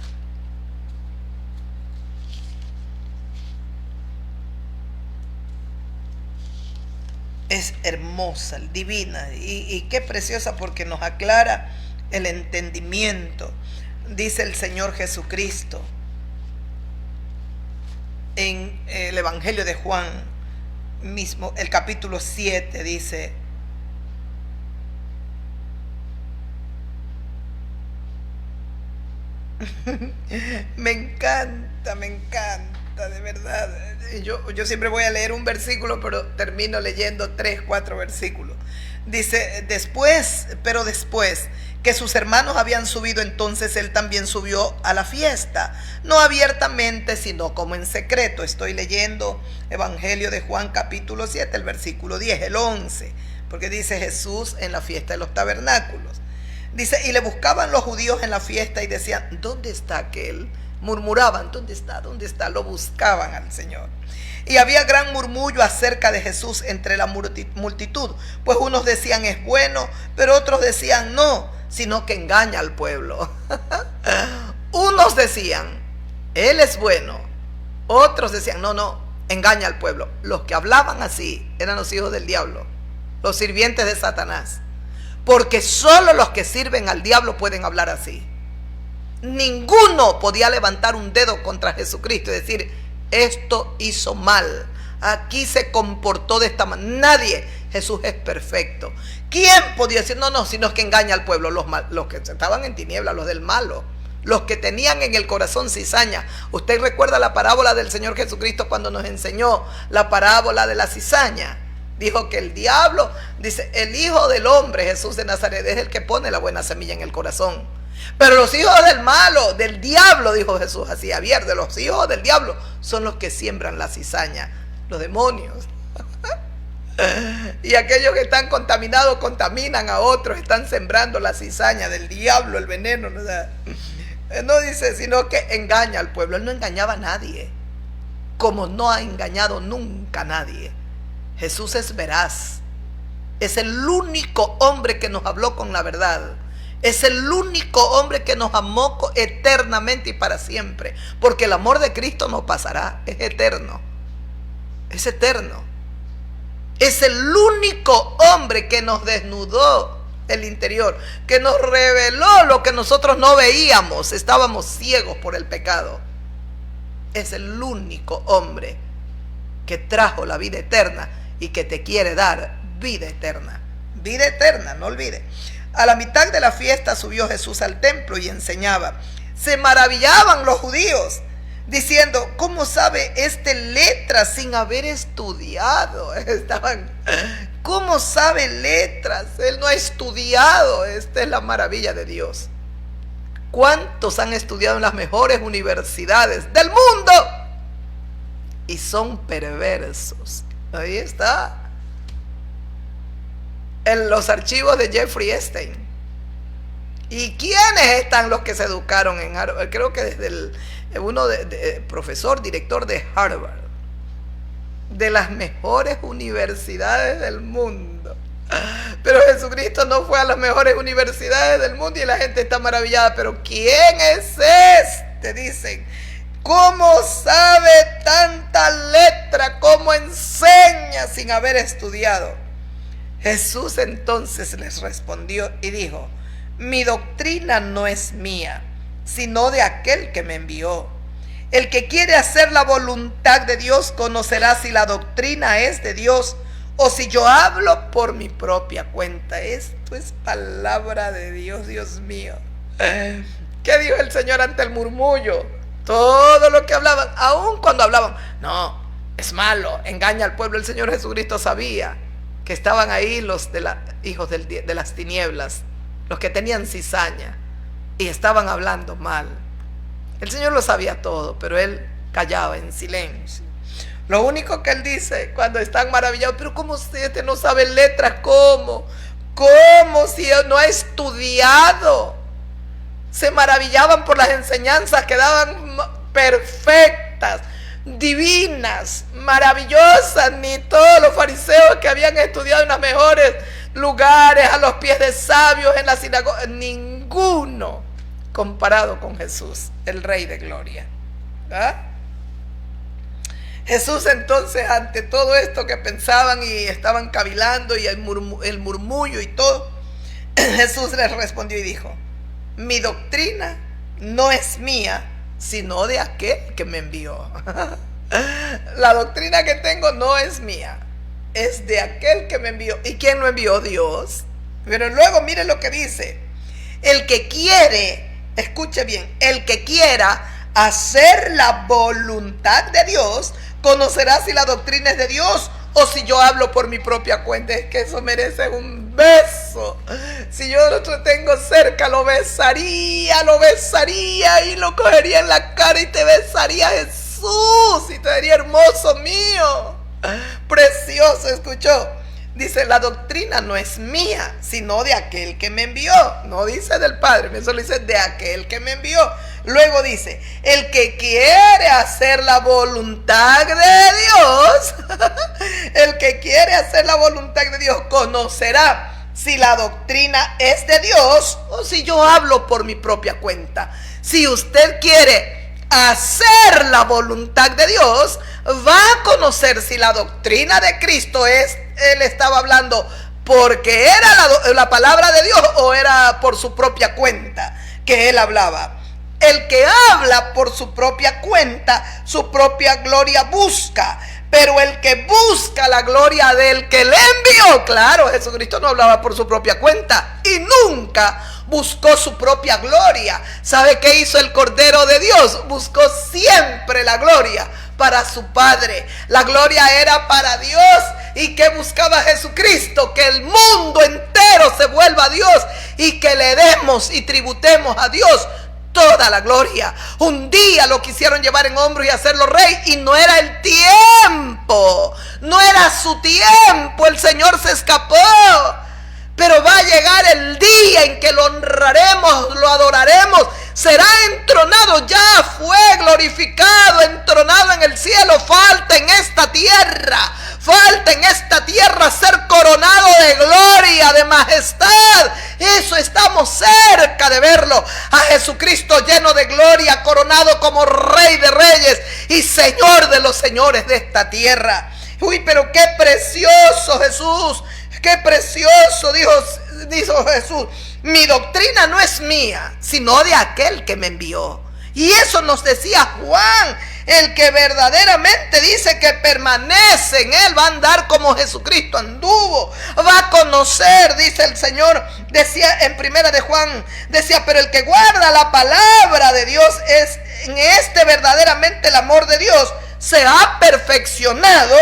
Es hermosa, divina. Y qué preciosa, porque nos aclara el entendimiento. Dice el Señor Jesucristo en el Evangelio de Juan mismo, el capítulo 7, dice: me encanta, de verdad. Yo siempre voy a leer un versículo, pero termino leyendo 3, 4 versículos. Dice, después que sus hermanos habían subido, entonces él también subió a la fiesta, no abiertamente, sino como en secreto. Estoy leyendo Evangelio de Juan capítulo 7, el versículo 10, el 11, porque dice Jesús en la fiesta de los tabernáculos. Dice, y le buscaban los judíos en la fiesta y decían, ¿dónde está aquel? Murmuraban, ¿dónde está? ¿Dónde está? Lo buscaban al Señor. Y había gran murmullo acerca de Jesús entre la multitud, pues unos decían es bueno, pero otros decían no, sino que engaña al pueblo. Unos decían, él es bueno, otros decían, no, engaña al pueblo. Los que hablaban así eran los hijos del diablo, los sirvientes de Satanás, porque solo los que sirven al diablo pueden hablar así. Ninguno podía levantar un dedo contra Jesucristo y decir, esto hizo mal, aquí se comportó de esta manera. Nadie. Jesús es perfecto. ¿Quién podía decir no, sino que engaña al pueblo? Los que estaban en tinieblas, los del malo, los que tenían en el corazón cizaña. Usted recuerda la parábola del Señor Jesucristo cuando nos enseñó la parábola de la cizaña. Dijo que el diablo, dice, el Hijo del Hombre, Jesús de Nazaret, es el que pone la buena semilla en el corazón. Pero los hijos del malo, del diablo, dijo Jesús así abierto, los hijos del diablo son los que siembran la cizaña, los demonios. Y aquellos que están contaminados contaminan a otros, están sembrando la cizaña del diablo, el veneno. No dice, sino que engaña al pueblo. Él no engañaba a nadie, como no ha engañado nunca a nadie. Jesús es veraz, es el único hombre que nos habló con la verdad. Es el único hombre que nos amó eternamente y para siempre. Porque el amor de Cristo no pasará, es eterno. Es eterno. Es el único hombre que nos desnudó el interior, que nos reveló lo que nosotros no veíamos. Estábamos ciegos por el pecado. Es el único hombre que trajo la vida eterna y que te quiere dar vida eterna. Vida eterna, no olvide. A la mitad de la fiesta subió Jesús al templo y enseñaba. Se maravillaban los judíos, diciendo, ¿cómo sabe este letras sin haber estudiado? ¿Cómo sabe letras? Él no ha estudiado. Esta es la maravilla de Dios. ¿Cuántos han estudiado en las mejores universidades del mundo? Y son perversos. Ahí está. En los archivos de Jeffrey Epstein. ¿Y quiénes están los que se educaron en Harvard? Creo que desde uno profesor, director de Harvard, de las mejores universidades del mundo. Pero Jesucristo no fue a las mejores universidades del mundo y la gente está maravillada. Pero ¿quién es este? Dicen, ¿cómo sabe tanta letra? ¿Cómo enseña sin haber estudiado? Jesús entonces les respondió y dijo, mi doctrina no es mía, sino de aquel que me envió. El que quiere hacer la voluntad de Dios conocerá si la doctrina es de Dios o si yo hablo por mi propia cuenta. Esto es palabra de Dios, Dios mío. ¿Qué dijo el Señor ante el murmullo? Todo lo que hablaban, aun cuando hablaban, no, es malo, engaña al pueblo. El Señor Jesucristo sabía que estaban ahí los hijos de las tinieblas, los que tenían cizaña y estaban hablando mal. El Señor lo sabía todo, pero Él callaba en silencio. Lo único que Él dice cuando están maravillados, pero ¿cómo este no sabe letras? ¿Cómo si Él no ha estudiado? Se maravillaban por las enseñanzas que daban perfectas, divinas, maravillosas. Ni todos los fariseos que habían estudiado en los mejores lugares, a los pies de sabios, en la sinagoga, ninguno comparado con Jesús, el Rey de Gloria. ¿Ah? Jesús entonces, ante todo esto que pensaban y estaban cavilando y el murmullo y todo, Jesús les respondió y dijo, mi doctrina no es mía, sino de aquel que me envió. La doctrina que tengo no es mía, es de aquel que me envió. ¿Y quién lo envió? Dios. Pero luego miren lo que dice, el que quiere, escuche bien, el que quiera hacer la voluntad de Dios, conocerá si la doctrina es de Dios o si yo hablo por mi propia cuenta. Es que eso merece un beso. Si yo lo tengo cerca, lo besaría y lo cogería en la cara y te besaría, Jesús, y te diría: hermoso mío, precioso. Escuchó, dice: la doctrina no es mía, sino de aquel que me envió. No dice del Padre, eso lo dice de aquel que me envió. Luego dice: el que quiere hacer la voluntad de Dios, el que quiere hacer la voluntad de Dios conocerá si la doctrina es de Dios o si yo hablo por mi propia cuenta. Si usted quiere hacer la voluntad de Dios, va a conocer si la doctrina de Cristo es, él estaba hablando porque era la palabra de Dios o era por su propia cuenta que él hablaba. El que habla por su propia cuenta, su propia gloria busca. Pero el que busca la gloria del que le envió, claro, Jesucristo no hablaba por su propia cuenta y nunca buscó su propia gloria. ¿Sabe qué hizo el Cordero de Dios? Buscó siempre la gloria para su Padre. La gloria era para Dios. ¿Y qué buscaba Jesucristo? Que el mundo entero se vuelva a Dios y que le demos y tributemos a Dios toda la gloria. Un día lo quisieron llevar en hombros y hacerlo rey, y no era el tiempo, no era su tiempo. El Señor se escapó, pero va a llegar el día en que lo honraremos, lo adoraremos. Será entronado, ya fue glorificado, entronado en el cielo. Falta en esta tierra ser coronado de gloria, de majestad. Eso, estamos cerca de verlo a Jesucristo lleno de gloria, coronado como Rey de Reyes y Señor de los señores de esta tierra. Uy, pero qué precioso Jesús, qué precioso, dijo Jesús: mi doctrina no es mía, sino de aquel que me envió. Y eso nos decía Juan: el que verdaderamente dice que permanece en él va a andar como Jesucristo anduvo, va a conocer, dice el Señor, decía en primera de Juan, decía: pero el que guarda la palabra de Dios, es en este verdaderamente el amor de Dios se ha perfeccionado.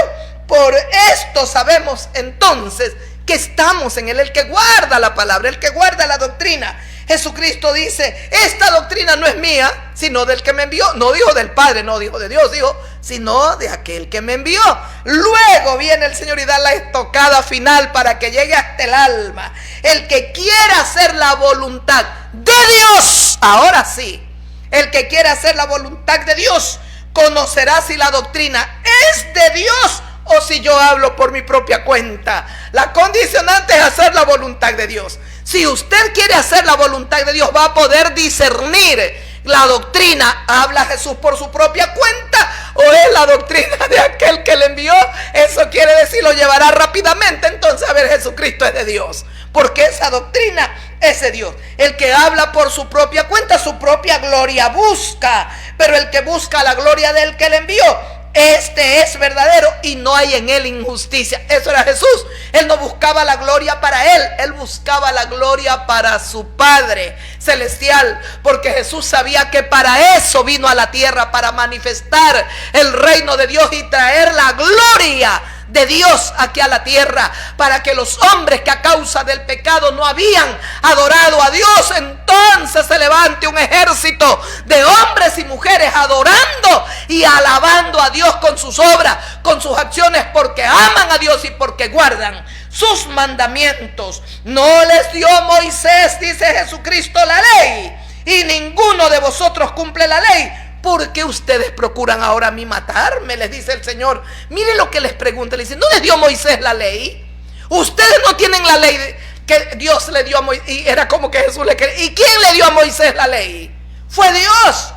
Por esto sabemos entonces que estamos en él. El que guarda la palabra, el que guarda la doctrina. Jesucristo dice: esta doctrina no es mía, sino del que me envió. No dijo del Padre, no dijo de Dios, dijo sino de aquel que me envió. Luego viene el Señor y da la estocada final para que llegue hasta el alma. El que quiera hacer la voluntad de Dios, ahora sí, el que quiera hacer la voluntad de Dios conocerá si la doctrina es de Dios o si yo hablo por mi propia cuenta. La condicionante es hacer la voluntad de Dios. Si usted quiere hacer la voluntad de Dios, va a poder discernir la doctrina. ¿Habla Jesús por su propia cuenta o es la doctrina de aquel que le envió? Eso quiere decir, lo llevará rápidamente entonces a ver: Jesucristo es de Dios, porque esa doctrina es de Dios. El que habla por su propia cuenta, su propia gloria busca, pero el que busca la gloria del que le envió, este es verdadero y no hay en él injusticia. Eso era Jesús. Él no buscaba la gloria para él, él buscaba la gloria para su Padre celestial, porque Jesús sabía que para eso vino a la tierra, para manifestar el reino de Dios y traer la gloria de Dios aquí a la tierra, para que los hombres que a causa del pecado no habían adorado a Dios, entonces se levante un ejército de hombres y mujeres adorando y alabando a Dios con sus obras, con sus acciones, porque aman a Dios y porque guardan sus mandamientos. No les dio Moisés, dice Jesucristo, la ley, y ninguno de vosotros cumple la ley. ¿Por qué ustedes procuran ahora a mí matarme? Les dice el Señor. Miren lo que les pregunta. Le dice: ¿no les dio Moisés la ley? Ustedes no tienen la ley que Dios le dio a Moisés. Y era como que Jesús le quería. ¿Y quién le dio a Moisés la ley? Fue Dios.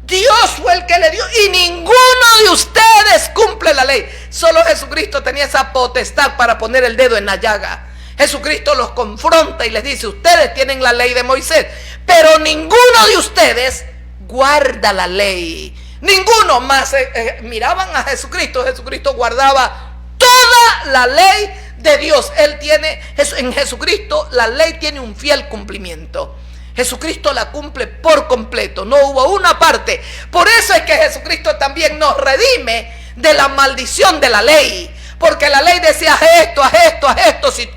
Dios fue el que le dio. Y ninguno de ustedes cumple la ley. Solo Jesucristo tenía esa potestad para poner el dedo en la llaga. Jesucristo los confronta y les dice: ustedes tienen la ley de Moisés, pero ninguno de ustedes guarda la ley. Ninguno más. Miraban a Jesucristo. Jesucristo guardaba toda la ley de Dios. En Jesucristo la ley tiene un fiel cumplimiento. Jesucristo la cumple por completo. No hubo una parte. Por eso es que Jesucristo también nos redime de la maldición de la ley, porque la ley decía: haz esto, haz esto, haz esto. Si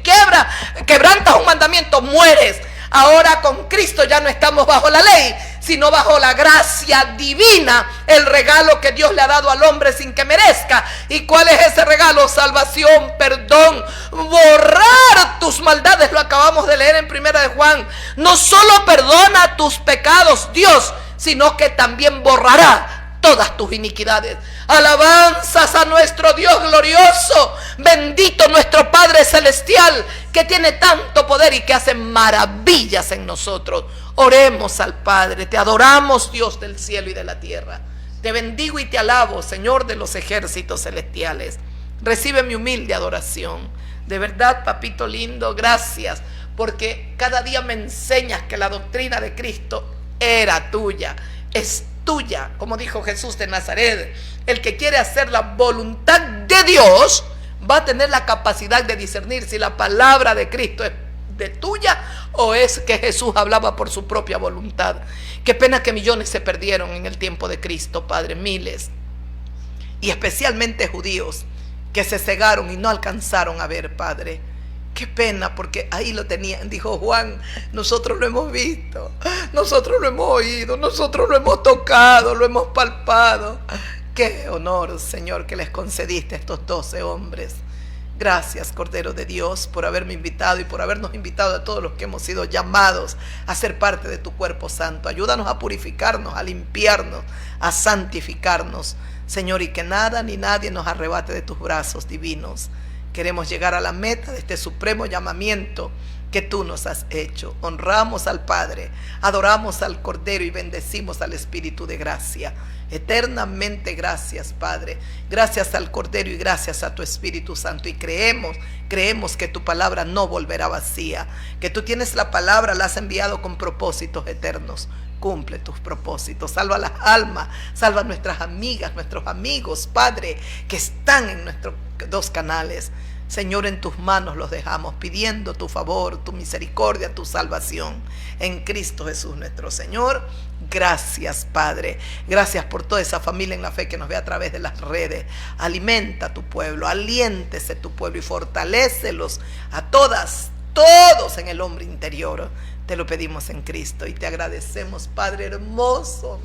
quebrantas un mandamiento, mueres. Ahora con Cristo ya no estamos bajo la ley, sino bajo la gracia divina, el regalo que Dios le ha dado al hombre sin que merezca. ¿Y cuál es ese regalo? Salvación, perdón, borrar tus maldades. Lo acabamos de leer en 1 de Juan. No solo perdona tus pecados Dios, sino que también borrará todas tus iniquidades. Alabanzas a nuestro Dios glorioso. Bendito nuestro Padre celestial, que tiene tanto poder y que hace maravillas en nosotros. Oremos al Padre. Te adoramos, Dios del cielo y de la tierra. Te bendigo y te alabo, Señor de los ejércitos celestiales. Recibe mi humilde adoración. De verdad, papito lindo, gracias, porque cada día me enseñas que la doctrina de Cristo era tuya, es tuya, como dijo Jesús de Nazaret. El que quiere hacer la voluntad de Dios va a tener la capacidad de discernir si la palabra de Cristo es de tuya o es que Jesús hablaba por su propia voluntad. Qué pena que millones se perdieron en el tiempo de Cristo, Padre, miles, y especialmente judíos que se cegaron y no alcanzaron a ver, Padre. Qué pena, porque ahí lo tenían. Dijo Juan: nosotros lo hemos visto, nosotros lo hemos oído, nosotros lo hemos tocado, lo hemos palpado. Qué honor, Señor, que les concediste a estos 12 hombres. Gracias, Cordero de Dios, por haberme invitado y por habernos invitado a todos los que hemos sido llamados a ser parte de tu cuerpo santo. Ayúdanos a purificarnos, a limpiarnos, a santificarnos, Señor, y que nada ni nadie nos arrebate de tus brazos divinos. Queremos llegar a la meta de este supremo llamamiento que tú nos has hecho. Honramos al Padre, adoramos al Cordero y bendecimos al Espíritu de gracia. Eternamente gracias, Padre. Gracias al Cordero y gracias a tu Espíritu Santo. Y creemos que tu palabra no volverá vacía, que tú tienes la palabra, la has enviado con propósitos eternos. Cumple tus propósitos, salva las almas, salva a nuestras amigas, nuestros amigos, Padre, que están en nuestros 2 canales. Señor, en tus manos los dejamos, pidiendo tu favor, tu misericordia, tu salvación en Cristo Jesús nuestro Señor. Gracias, Padre. Gracias por toda esa familia en la fe que nos ve a través de las redes. Alimenta a tu pueblo, aliéntese tu pueblo y fortalécelos a todos en el hombre interior. Te lo pedimos en Cristo y te agradecemos, Padre hermoso,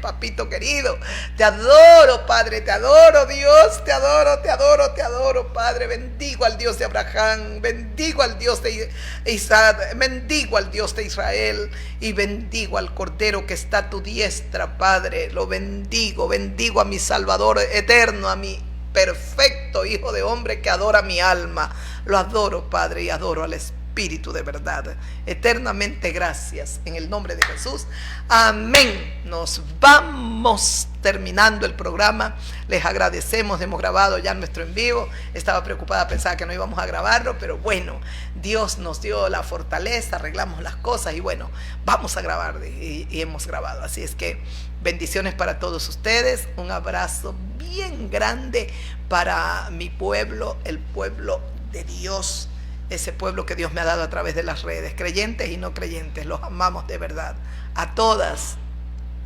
papito querido. Te adoro, Padre, te adoro, Dios, te adoro, te adoro, te adoro, Padre. Bendigo al Dios de Abraham, bendigo al Dios de Isaac, bendigo al Dios de Israel y bendigo al Cordero que está a tu diestra, Padre. Lo bendigo, bendigo a mi Salvador eterno, a mi perfecto Hijo de hombre que adora mi alma. Lo adoro, Padre, y adoro al Espíritu de verdad. Eternamente gracias en el nombre de Jesús. Amén. Nos vamos terminando el programa. Les agradecemos. Hemos grabado ya nuestro en vivo. Estaba preocupada, pensaba que no íbamos a grabarlo, pero bueno, Dios nos dio la fortaleza, arreglamos las cosas y bueno, vamos a grabar y hemos grabado. Así es que bendiciones para todos ustedes. Un abrazo bien grande para mi pueblo, el pueblo de Dios. Ese pueblo que Dios me ha dado a través de las redes, creyentes y no creyentes, los amamos de verdad. A todas,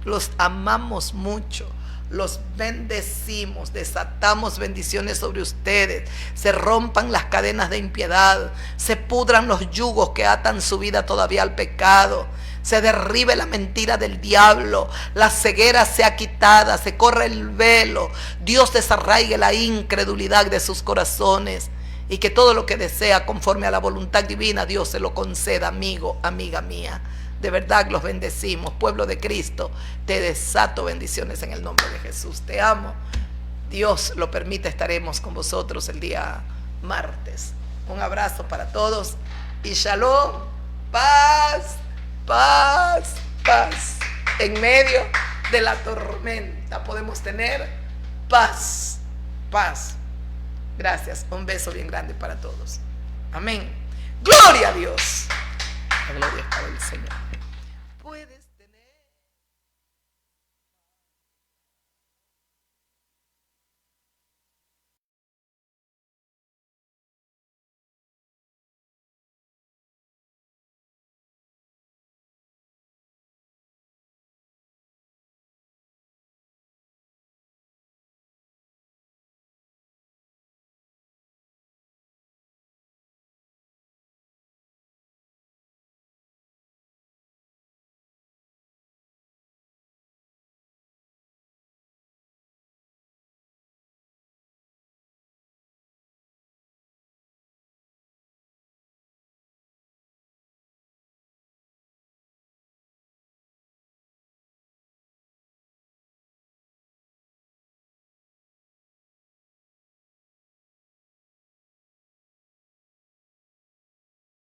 los amamos mucho, los bendecimos, desatamos bendiciones sobre ustedes, se rompan las cadenas de impiedad, se pudran los yugos que atan su vida todavía al pecado, se derribe la mentira del diablo, la ceguera sea quitada, se corre el velo, Dios desarraigue la incredulidad de sus corazones. Y que todo lo que desea conforme a la voluntad divina, Dios se lo conceda, amigo, amiga mía. De verdad los bendecimos. Pueblo de Cristo, te desato bendiciones en el nombre de Jesús. Te amo. Dios lo permite, estaremos con vosotros el día martes. Un abrazo para todos. Y shalom, paz, paz, paz. En medio de la tormenta podemos tener paz, paz. Gracias, un beso bien grande para todos. Amén. Gloria a Dios. La gloria es para el Señor.